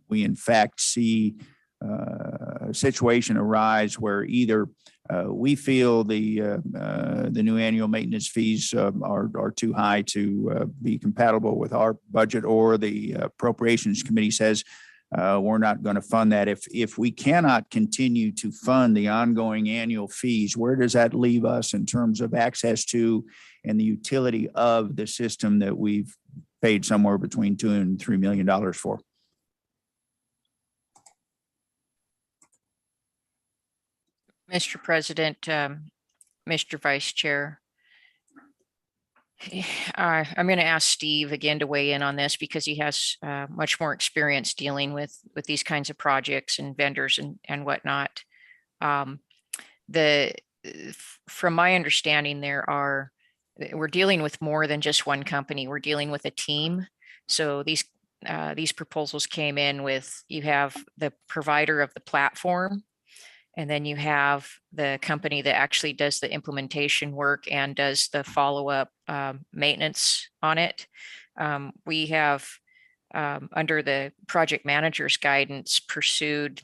we in fact see a situation arise where either we feel the new annual maintenance fees are too high to be compatible with our budget, or the Appropriations Committee says we're not going to fund that. If we cannot continue to fund the ongoing annual fees, where does that leave us in terms of access to and the utility of the system that we've paid somewhere between $2 and $3 million for? Mr. President, Mr. Vice Chair, I'm going to ask Steve again to weigh in on this because he has much more experience dealing with these kinds of projects and vendors and whatnot. From my understanding, we're dealing with more than just one company. We're dealing with a team. So these proposals came in with, you have the provider of the platform, and then you have the company that actually does the implementation work and does the follow-up maintenance on it. We have, under the project manager's guidance, pursued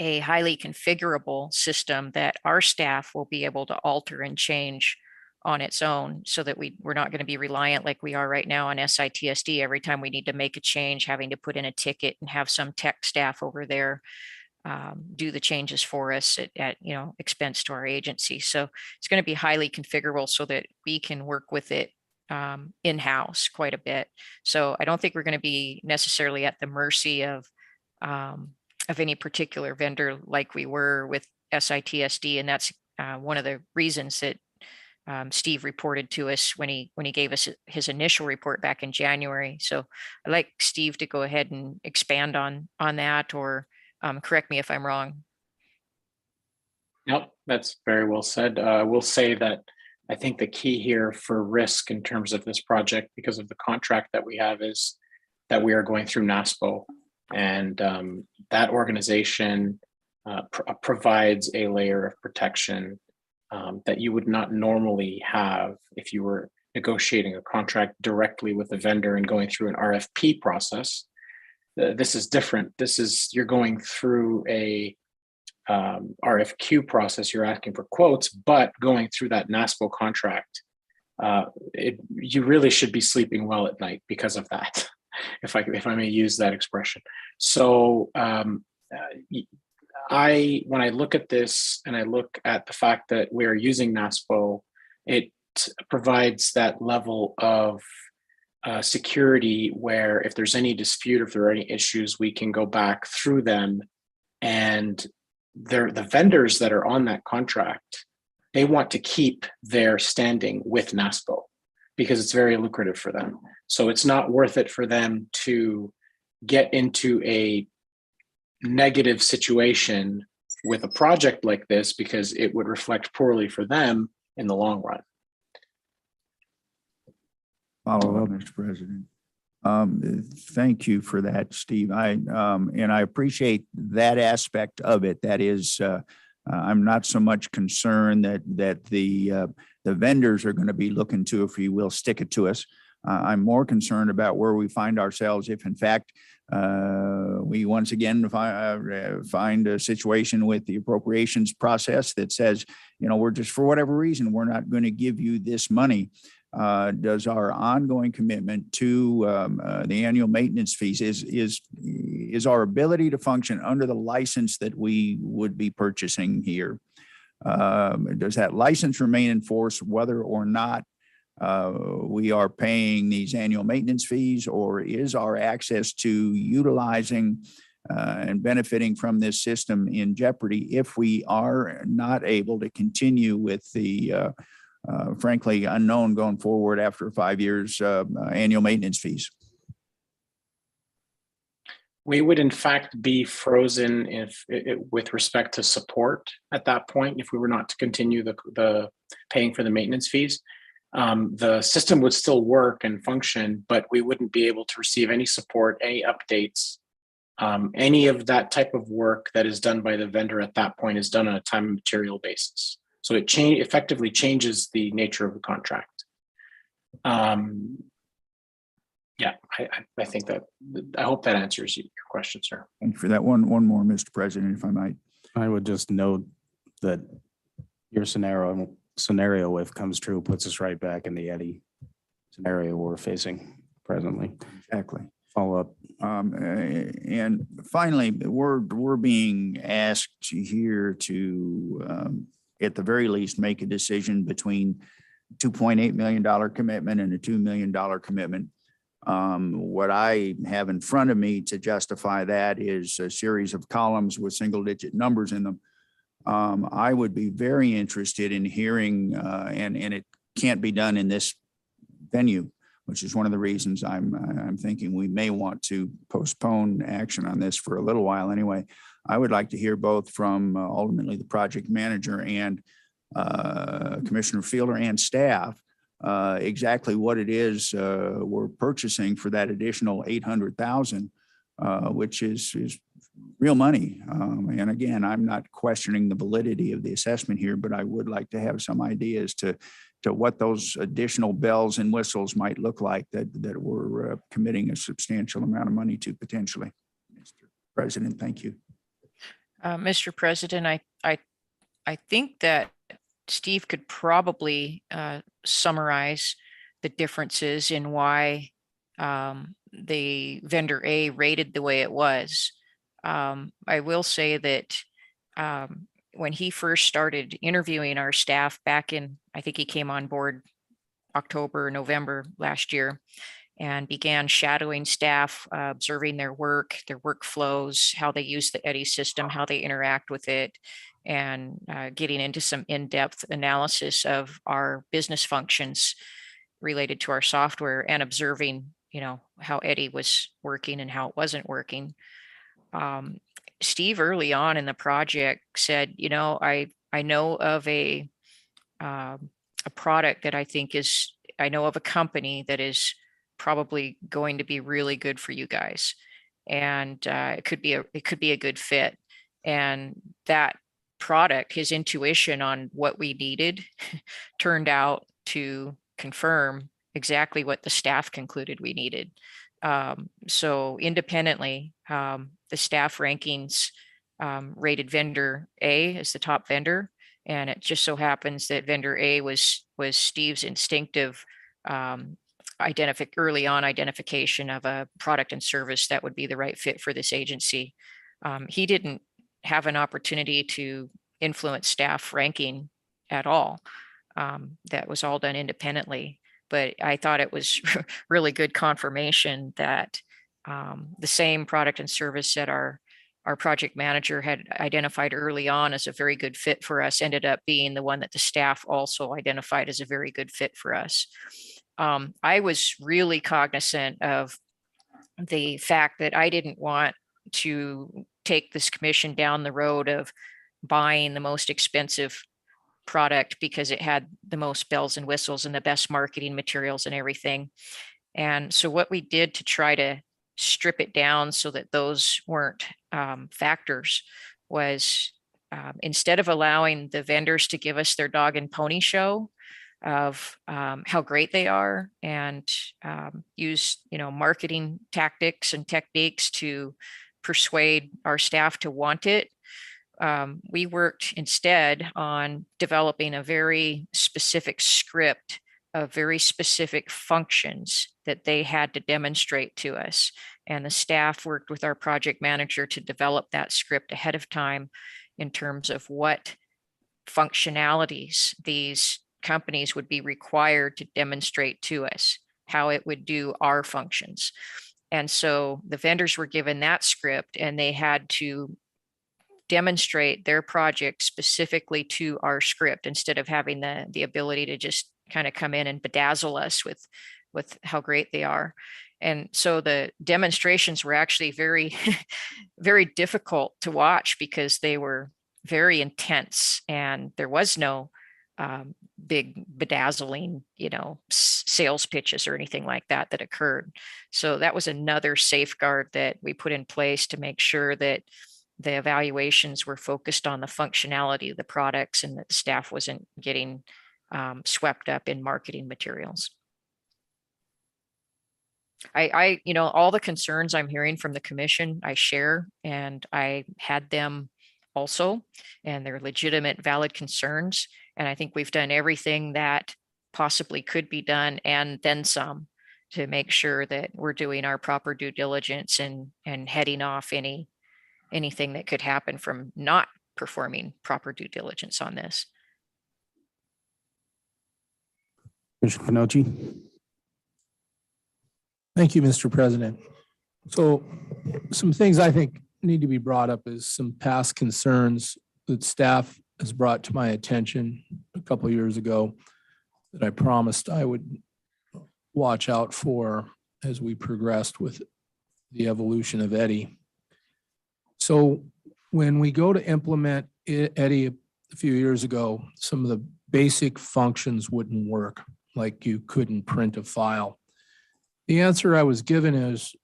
a highly configurable system that our staff will be able to alter and change on its own, so that we're not going to be reliant like we are right now on SITSD. Every time we need to make a change, having to put in a ticket and have some tech staff over there do the changes for us at expense to our agency. So it's going to be highly configurable so that we can work with it in-house quite a bit. So I don't think we're going to be necessarily at the mercy of any particular vendor like we were with SITSD, and that's one of the reasons that Steve reported to us when he gave us his initial report back in January. So I'd like Steve to go ahead and expand on that, or correct me if I'm wrong. Nope, that's very well said. I will say that I think the key here for risk in terms of this project, because of the contract that we have, is that we are going through NASPO, and that organization provides a layer of protection that you would not normally have if you were negotiating a contract directly with the vendor and going through an RFP process. This is different. You're going through a RFQ process. You're asking for quotes, but going through that NASPO contract, you really should be sleeping well at night because of that, if I may use that expression. So when I look at this and I look at the fact that we are using NASPO, it provides that level of security where if there's any dispute, if there are any issues, we can go back through them, and the vendors that are on that contract, they want to keep their standing with NASPO because it's very lucrative for them. So it's not worth it for them to get into a negative situation with a project like this because it would reflect poorly for them in the long run. Follow up, Mr. President. Thank you for that, Steve. And I appreciate that aspect of it. That is, I'm not so much concerned that the vendors are going to be looking to, if you will, stick it to us. I'm more concerned about where we find ourselves if, in fact, we once again find a situation with the appropriations process that says, we're just, for whatever reason, we're not going to give you this money. Does our ongoing commitment to the annual maintenance fees is our ability to function under the license that we would be purchasing here? Does that license remain in force whether or not we are paying these annual maintenance fees, or is our access to utilizing and benefiting from this system in jeopardy if we are not able to continue with the frankly unknown going forward after 5 years annual maintenance fees? We would in fact be frozen with respect to support at that point if we were not to continue the paying for the maintenance fees. The system would still work and function, but we wouldn't be able to receive any support, any updates. Any of that type of work that is done by the vendor at that point is done on a time and material basis. So it effectively changes the nature of the contract. Yeah, I think that, I hope that answers your question, sir. Thank you for that. One more, Mr. President, if I might. I would just note that your scenario, if comes true, puts us right back in the Eddy scenario we're facing presently. Exactly. Follow up. And finally, we're being asked here to, at the very least, make a decision between $2.8 million commitment and a $2 million commitment. What I have in front of me to justify that is a series of columns with single-digit numbers in them. I would be very interested in hearing, and it can't be done in this venue, which is one of the reasons I'm thinking we may want to postpone action on this for a little while anyway. I would like to hear both from ultimately the project manager and Commissioner Fielder and staff exactly what it is we're purchasing for that additional $800,000, which is real money. And again, I'm not questioning the validity of the assessment here, but I would like to have some ideas to what those additional bells and whistles might look like that we're committing a substantial amount of money to potentially. Mr. President, thank you. Mr. President, I think that Steve could probably summarize the differences in why the vendor A rated the way it was. I will say that when he first started interviewing our staff back in, I think he came on board October, November last year, and began shadowing staff, observing their work, their workflows, how they use the Eddy system, how they interact with it, and getting into some in-depth analysis of our business functions related to our software and observing, how Eddy was working and how it wasn't working. Steve early on in the project said, I know of a product that I think I know of a company that is probably going to be really good for you guys. And it could be a good fit. And that product, his intuition on what we needed turned out to confirm exactly what the staff concluded we needed. So independently, the staff rankings rated vendor A as the top vendor. And it just so happens that vendor A was Steve's instinctive early on identification of a product and service that would be the right fit for this agency. He didn't have an opportunity to influence staff ranking at all. That was all done independently. But I thought it was really good confirmation that the same product and service that our project manager had identified early on as a very good fit for us ended up being the one that the staff also identified as a very good fit for us. I was really cognizant of the fact that I didn't want to take this commission down the road of buying the most expensive product because it had the most bells and whistles and the best marketing materials and everything. And so what we did to try to strip it down so that those weren't factors was instead of allowing the vendors to give us their dog and pony show of how great they are and use marketing tactics and techniques to persuade our staff to want it, we worked instead on developing a very specific script of very specific functions that they had to demonstrate to us. And the staff worked with our project manager to develop that script ahead of time in terms of what functionalities these companies would be required to demonstrate to us, how it would do our functions. And so the vendors were given that script and they had to demonstrate their project specifically to our script instead of having the ability to just kind of come in and bedazzle us with how great they are. And so the demonstrations were actually very, very difficult to watch because they were very intense and there was no big bedazzling, sales pitches or anything like that occurred. So that was another safeguard that we put in place to make sure that the evaluations were focused on the functionality of the products and that the staff wasn't getting swept up in marketing materials. All the concerns I'm hearing from the commission, I share, and I had them also, and they're legitimate, valid concerns. And I think we've done everything that possibly could be done and then some to make sure that we're doing our proper due diligence and heading off anything that could happen from not performing proper due diligence on this. Commissioner Pinochi. Thank you, Mr. President. So some things I think need to be brought up is some past concerns that staff has brought to my attention a couple of years ago that I promised I would watch out for as we progressed with the evolution of Eddie. So when we go to implement Eddie a few years ago, some of the basic functions wouldn't work, like you couldn't print a file. The answer I was given is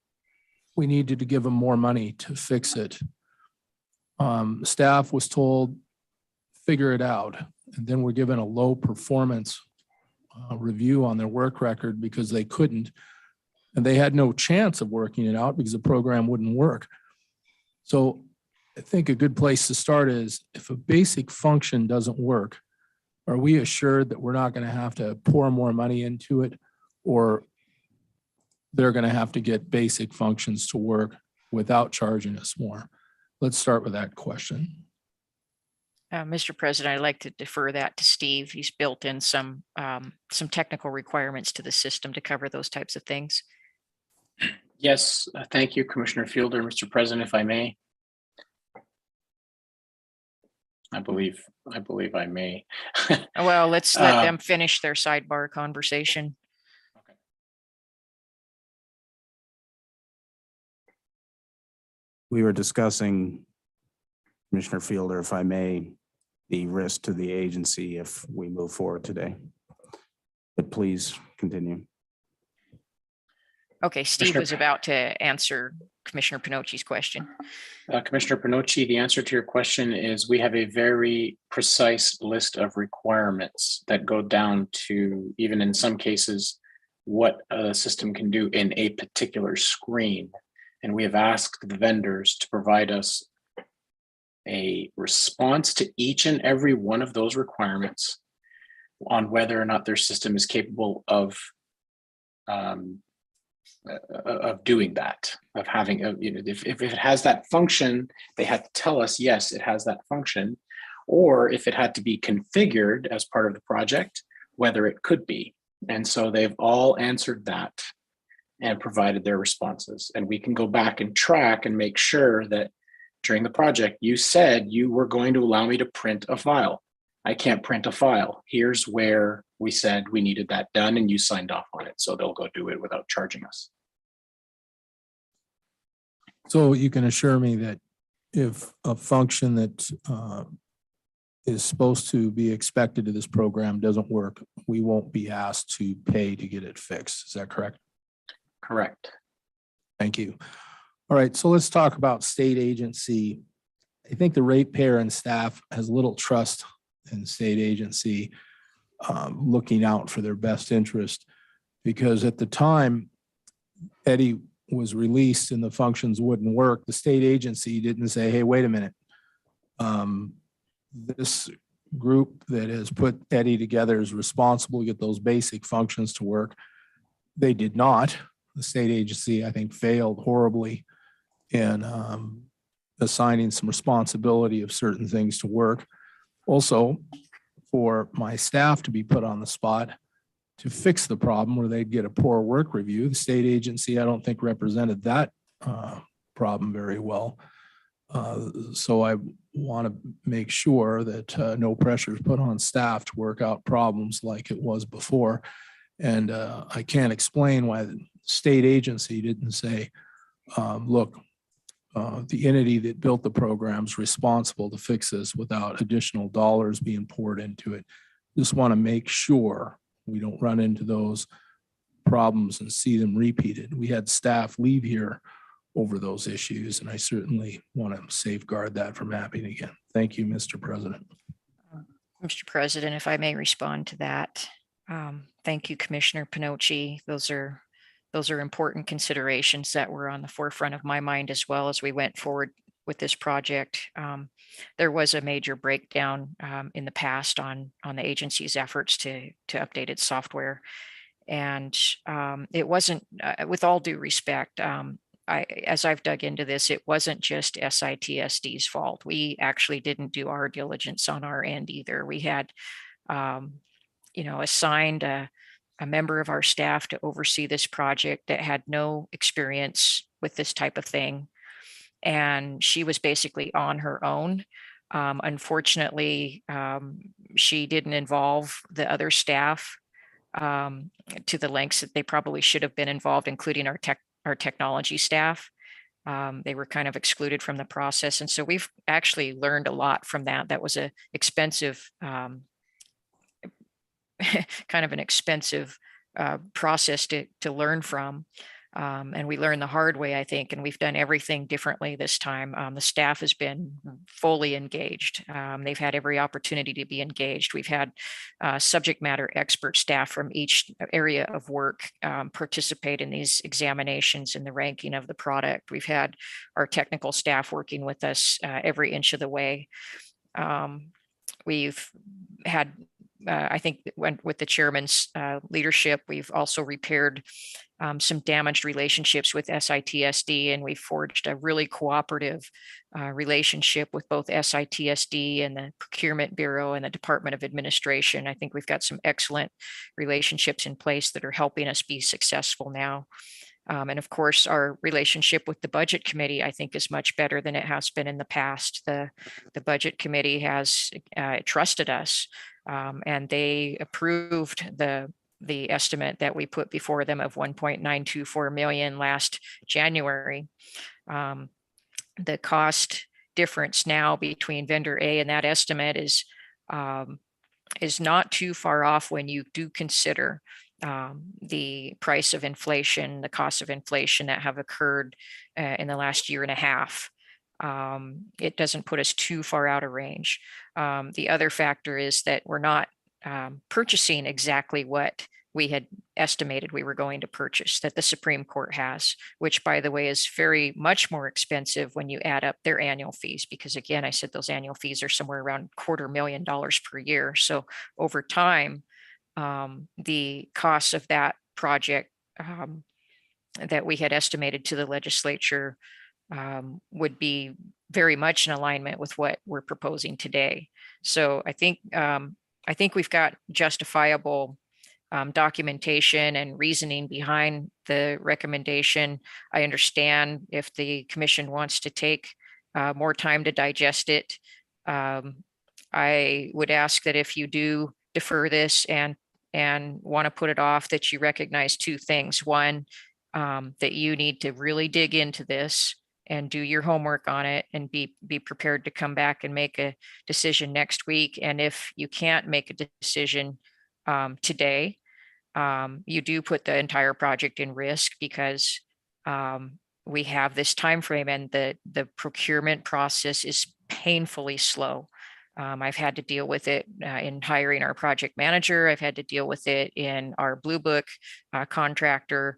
we needed to give them more money to fix it. Staff was told, figure it out. And then we're given a low performance review on their work record because they couldn't. And they had no chance of working it out because the program wouldn't work. So I think a good place to start is if a basic function doesn't work, are we assured that we're not going to have to pour more money into it, or they're going to have to get basic functions to work without charging us more? Let's start with that question. Mr. President, I'd like to defer that to Steve. He's built in some technical requirements to the system to cover those types of things. Yes, thank you, Commissioner Fielder. Mr. President, if I may. I believe I may. Well, let's let them finish their sidebar conversation. Okay. We were discussing, Commissioner Fielder, if I may, the risk to the agency if we move forward today. But please continue. Okay, Steve was about to answer Commissioner Pinocchi's question. Commissioner Pinocchi, the answer to your question is we have a very precise list of requirements that go down to, even in some cases, what a system can do in a particular screen. And we have asked the vendors to provide us a response to each and every one of those requirements on whether or not their system is capable of doing that, of having, if it has that function, they had to tell us, yes, it has that function, or if it had to be configured as part of the project, whether it could be. And so they've all answered that and provided their responses. And we can go back and track and make sure that during the project, you said you were going to allow me to print a file. I can't print a file. Here's where we said we needed that done and you signed off on it. So they'll go do it without charging us. So you can assure me that if a function that is supposed to be expected to this program doesn't work, we won't be asked to pay to get it fixed. Is that correct? Correct. Thank you. All right, so let's talk about state agency. I think the ratepayer and staff has little trust in state agency looking out for their best interest, because at the time Eddie was released and the functions wouldn't work, the state agency didn't say, hey, wait a minute. This group that has put Eddie together is responsible to get those basic functions to work. They did not. The state agency, I think, failed horribly in assigning some responsibility of certain things to work. Also, for my staff to be put on the spot to fix the problem where they'd get a poor work review. The state agency, I don't think, represented that problem very well. So I want to make sure that no pressure is put on staff to work out problems like it was before. And I can't explain why the state agency didn't say, look, the entity that built the program is responsible to fix this without additional dollars being poured into it. Just want to make sure we don't run into those problems and see them repeated. We had staff leave here over those issues, and I certainly want to safeguard that from happening again. Thank you, Mr. President. Mr. President, if I may respond to that. Thank you, Commissioner Pinocchi. Those are important considerations that were on the forefront of my mind as well as we went forward with this project. There was a major breakdown in the past on the agency's efforts to update its software. And it wasn't, with all due respect, as I've dug into this, it wasn't just SITSD's fault. We actually didn't do our diligence on our end either. We had, assigned a member of our staff to oversee this project that had no experience with this type of thing. And she was basically on her own. Unfortunately, she didn't involve the other staff to the lengths that they probably should have been involved, including our technology staff. They were kind of excluded from the process. And so we've actually learned a lot from that. That was a expensive, kind of an expensive process to learn from. And we learned the hard way, I think, and we've done everything differently this time. The staff has been fully engaged. They've had every opportunity to be engaged. We've had subject matter expert staff from each area of work participate in these examinations and the ranking of the product. We've had our technical staff working with us every inch of the way. We've had I think with the chairman's leadership, we've also repaired some damaged relationships with SITSD, and we've forged a really cooperative relationship with both SITSD and the Procurement Bureau and the Department of Administration. I think we've got some excellent relationships in place that are helping us be successful now. And of course, our relationship with the Budget Committee, I think, is much better than it has been in the past. The Budget Committee has trusted us, and they approved the estimate that we put before them of 1.924 million last January. The cost difference now between vendor A and that estimate is not too far off when you do consider the price of inflation, the cost of inflation that have occurred in the last year and a half. It doesn't put us too far out of range. The other factor is that we're not purchasing exactly what we had estimated we were going to purchase, that the Supreme Court has, which, by the way, is very much more expensive when you add up their annual fees, because again, I said those annual fees are somewhere around $250,000 per year. So over time, the cost of that project that we had estimated to the legislature would be very much in alignment with what we're proposing today. So I think we've got justifiable documentation and reasoning behind the recommendation. I understand if the commission wants to take more time to digest it. I would ask that if you do defer this and want to put it off, that you recognize two things. One, that you need to really dig into this and do your homework on it and be prepared to come back and make a decision next week. And if you can't make a decision today, you do put the entire project in risk, because we have this time frame, and the procurement process is painfully slow. I've had to deal with it in hiring our project manager. I've had to deal with it in our Blue Book contractor,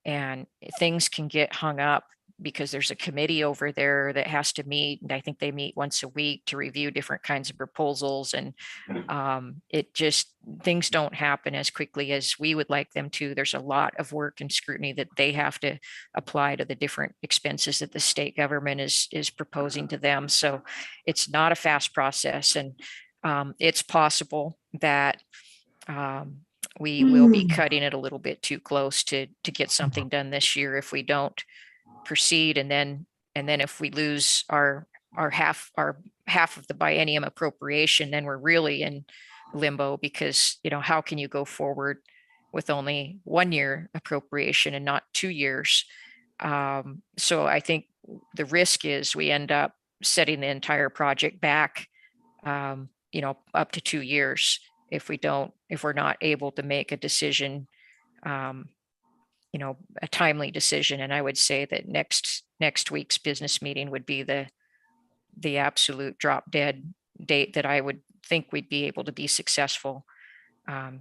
and things can get hung up because there's a committee over there that has to meet. And I think they meet once a week to review different kinds of proposals. And things don't happen as quickly as we would like them to. There's a lot of work and scrutiny that they have to apply to the different expenses that the state government is proposing to them. So it's not a fast process. And it's possible that we will be cutting it a little bit too close to get something done this year if we don't proceed. And then if we lose our half of the biennium appropriation, then we're really in limbo, because how can you go forward with only 1 year appropriation and not 2 years? So I think the risk is we end up setting the entire project back up to 2 years if we're not able to make a decision, a timely decision. And I would say that next week's business meeting would be the absolute drop dead date that I would think we'd be able to be successful,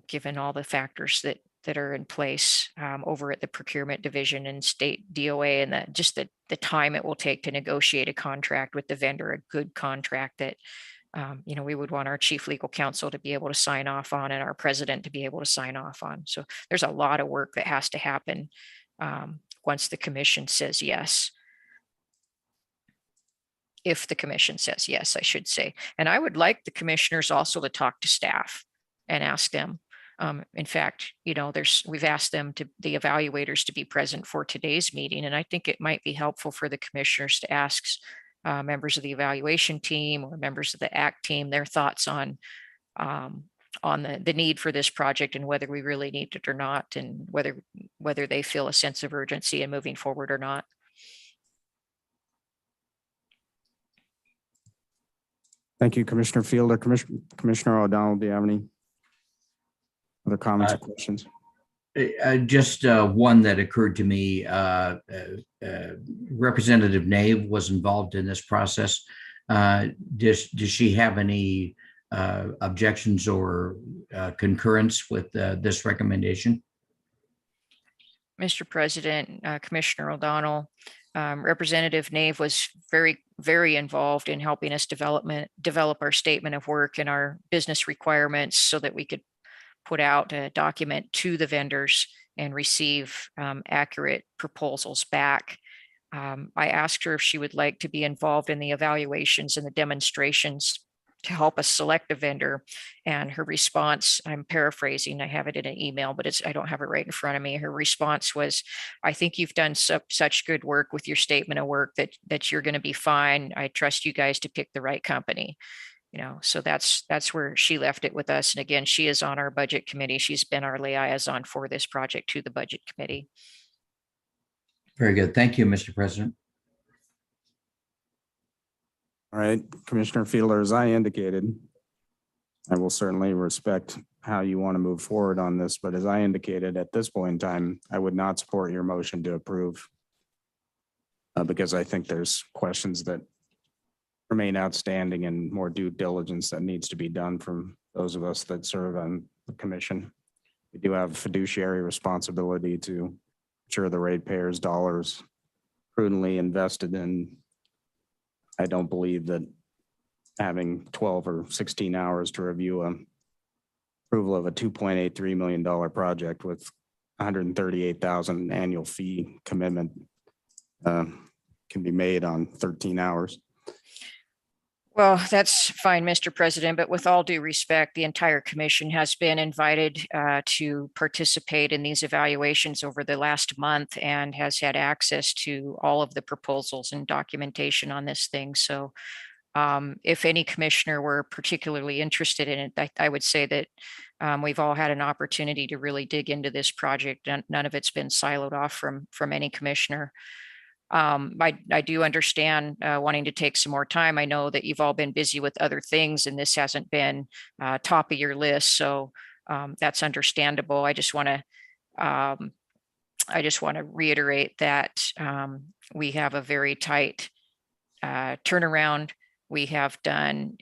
given all the factors that are in place over at the procurement division and state DOA, and the time it will take to negotiate a contract with the vendor, a good contract that we would want our chief legal counsel to be able to sign off on, and our president to be able to sign off on. So there's a lot of work that has to happen once the commission says yes. If the commission says yes, I should say. And I would like the commissioners also to talk to staff and ask them. In fact, we've asked the evaluators to be present for today's meeting. And I think it might be helpful for the commissioners to ask members of the evaluation team or members of the ACT team their thoughts on the need for this project, and whether we really need it or not, and whether they feel a sense of urgency in moving forward or not. Thank you, Commissioner Fielder. Commissioner O'Donnell, do you have any other comments or questions? Just one that occurred to me. Representative Nave was involved in this process. Does she have any objections or concurrence with this recommendation? Mr. President, Commissioner O'Donnell, Representative Nave was very, very involved in helping us develop our statement of work and our business requirements so that we could put out a document to the vendors and receive accurate proposals back. I asked her if she would like to be involved in the evaluations and the demonstrations to help us select a vendor. And her response, I'm paraphrasing, I have it in an email, but I don't have it right in front of me. Her response was, I think you've done such good work with your statement of work that you're going to be fine. I trust you guys to pick the right company. So that's where she left it with us. And again, she is on our budget committee. She's been our liaison for this project to the budget committee. Very good. Thank you, Mr. President. All right, Commissioner Fielder, as I indicated, I will certainly respect how you want to move forward on this, but as I indicated at this point in time, I would not support your motion to approve. Because I think there's questions that remain outstanding and more due diligence that needs to be done from those of us that serve on the commission. We do have fiduciary responsibility to ensure the ratepayers' dollars prudently invested in. I don't believe that having 12 or 16 hours to review approval of a $2.83 million project with 138,000 annual fee commitment can be made on 13 hours. Well, that's fine, Mr. President, but with all due respect, the entire commission has been invited to participate in these evaluations over the last month and has had access to all of the proposals and documentation on this thing. So if any commissioner were particularly interested in it, I would say that we've all had an opportunity to really dig into this project, and none of it's been siloed off from any commissioner. I do understand wanting to take some more time. I know that you've all been busy with other things and this hasn't been top of your list. So that's understandable. I just want to reiterate that we have a very tight turnaround. We have done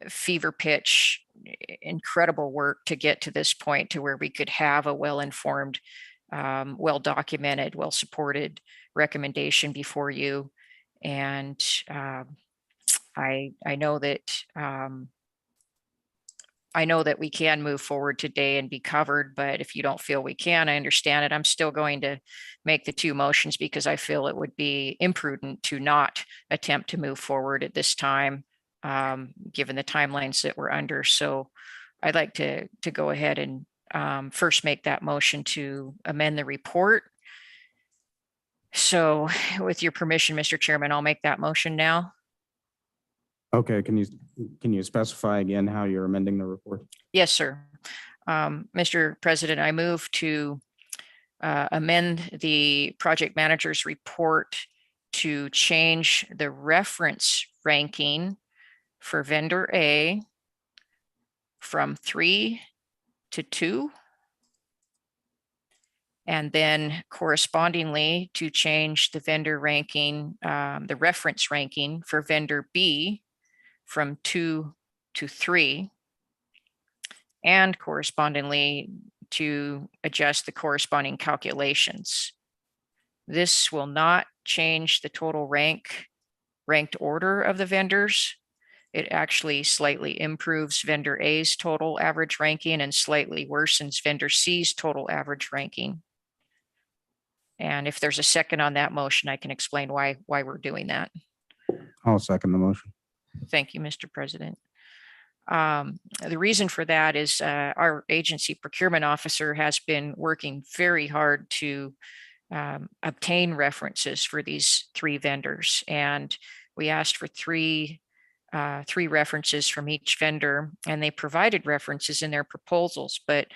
fever pitch, incredible work to get to this point to where we could have a well-informed, well-documented, well-supported recommendation before you. And I know that we can move forward today and be covered, but if you don't feel we can, I understand it. I'm still going to make the two motions because I feel it would be imprudent to not attempt to move forward at this time, given the timelines that we're under. So I'd like to go ahead and first make that motion to amend the report. So with your permission, Mr. Chairman, I'll make that motion now. Okay, can you specify again how you're amending the report? Yes, sir. Mr. President, I move to amend the project manager's report to change the reference ranking for vendor A from 3 to 2. And then correspondingly to change the vendor ranking, the reference ranking for vendor B from 2 to 3. And correspondingly to adjust the corresponding calculations. This will not change the total ranked order of the vendors. It actually slightly improves vendor A's total average ranking and slightly worsens vendor C's total average ranking. And if there's a second on that motion, I can explain why we're doing that. I'll second the motion. Thank you, Mr. President. The reason for that is our agency procurement officer has been working very hard to obtain references for these 3 vendors. And we asked for three references from each vendor, and they provided references in their proposals, but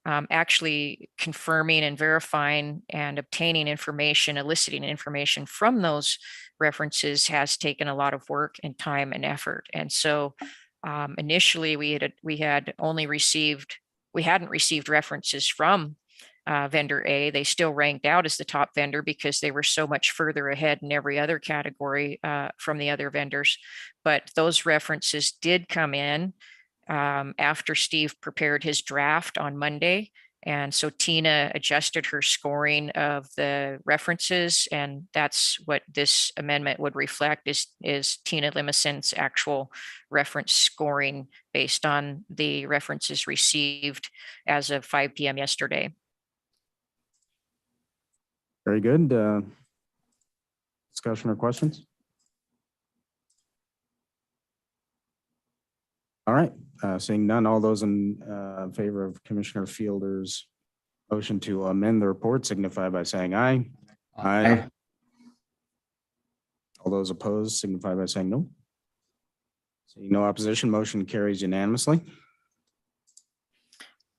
actually confirming and verifying and obtaining information, eliciting information from those references has taken a lot of work and time and effort. And so initially we hadn't received references from vendor A. They still ranked out as the top vendor because they were so much further ahead in every other category from the other vendors. But those references did come in after Steve prepared his draft on Monday. And so Tina adjusted her scoring of the references, and that's what this amendment would reflect is Tina Limison's actual reference scoring based on the references received as of 5 p.m. yesterday. Very good. Discussion or questions? All right, seeing none, all those in favor of Commissioner Fielder's motion to amend the report signify by saying aye. Aye. All those opposed signify by saying no. Seeing no opposition, motion carries unanimously.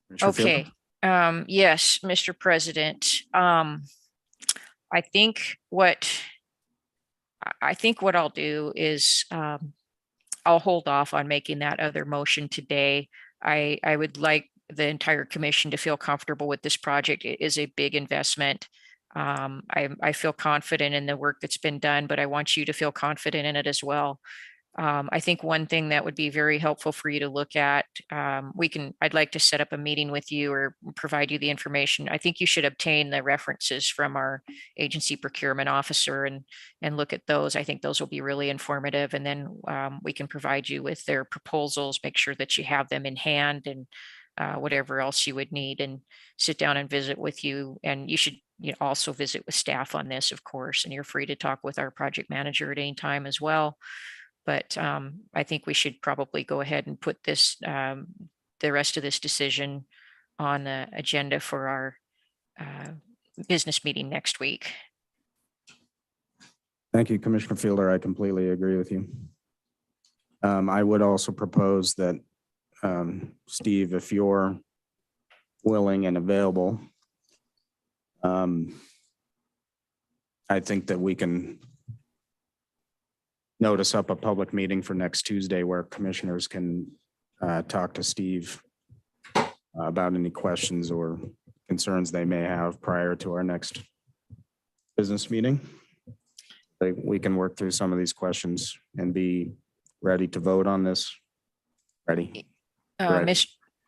Commissioner Okay. Fielder? Yes, Mr. President. I think what I'll do is I'll hold off on making that other motion today. I would like the entire commission to feel comfortable with this project. It is a big investment. I feel confident in the work that's been done, but I want you to feel confident in it as well. I think one thing that would be very helpful for you to look at, I'd like to set up a meeting with you or provide you the information. I think you should obtain the references from our agency procurement officer and look at those. I think those will be really informative. And then we can provide you with their proposals, make sure that you have them in hand and whatever else you would need, and sit down and visit with you. And you should also visit with staff on this, of course, and you're free to talk with our project manager at any time as well. But I think we should probably go ahead and put this, the rest of this decision on the agenda for our business meeting next week. Thank you, Commissioner Fielder. I completely agree with you. I would also propose that, Steve, if you're willing and available, I think that we can notice up a public meeting for next Tuesday where commissioners can talk to Steve about any questions or concerns they may have prior to our next business meeting. We can work through some of these questions and be ready to vote on this. Ready?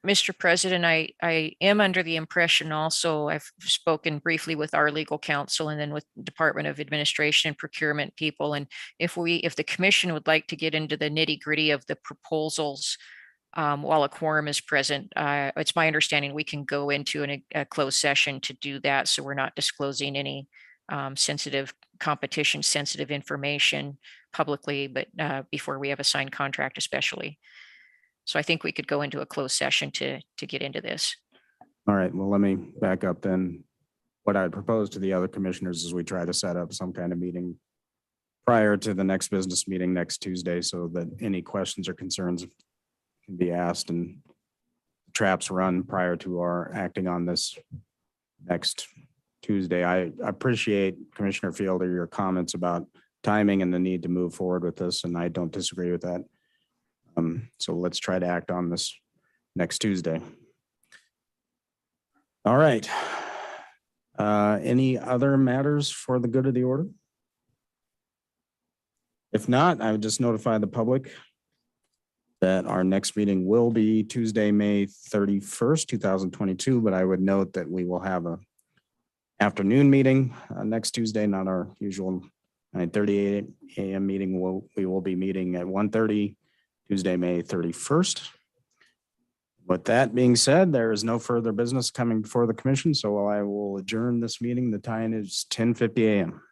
Mr. President, I am under the impression also, I've spoken briefly with our legal counsel and then with Department of Administration and procurement people. And if the commission would like to get into the nitty gritty of the proposals while a quorum is present, it's my understanding we can go into a closed session to do that. So we're not disclosing any competition sensitive information publicly, but before we have a signed contract especially. So I think we could go into a closed session to get into this. All right, well, let me back up then. What I'd propose to the other commissioners is we try to set up some kind of meeting prior to the next business meeting next Tuesday so that any questions or concerns can be asked and traps run prior to our acting on this next Tuesday. I appreciate, Commissioner Fielder, your comments about timing and the need to move forward with this, and I don't disagree with that. So let's try to act on this next Tuesday. All right. Any other matters for the good of the order? If not, I would just notify the public that our next meeting will be Tuesday, May 31st, 2022, but I would note that we will have a afternoon meeting next Tuesday, not our usual 9:30 a.m. meeting. We will be meeting at 1:30 Tuesday, May 31st. With that being said, there is no further business coming before the commission, so I will adjourn this meeting. The time is 10:50 a.m.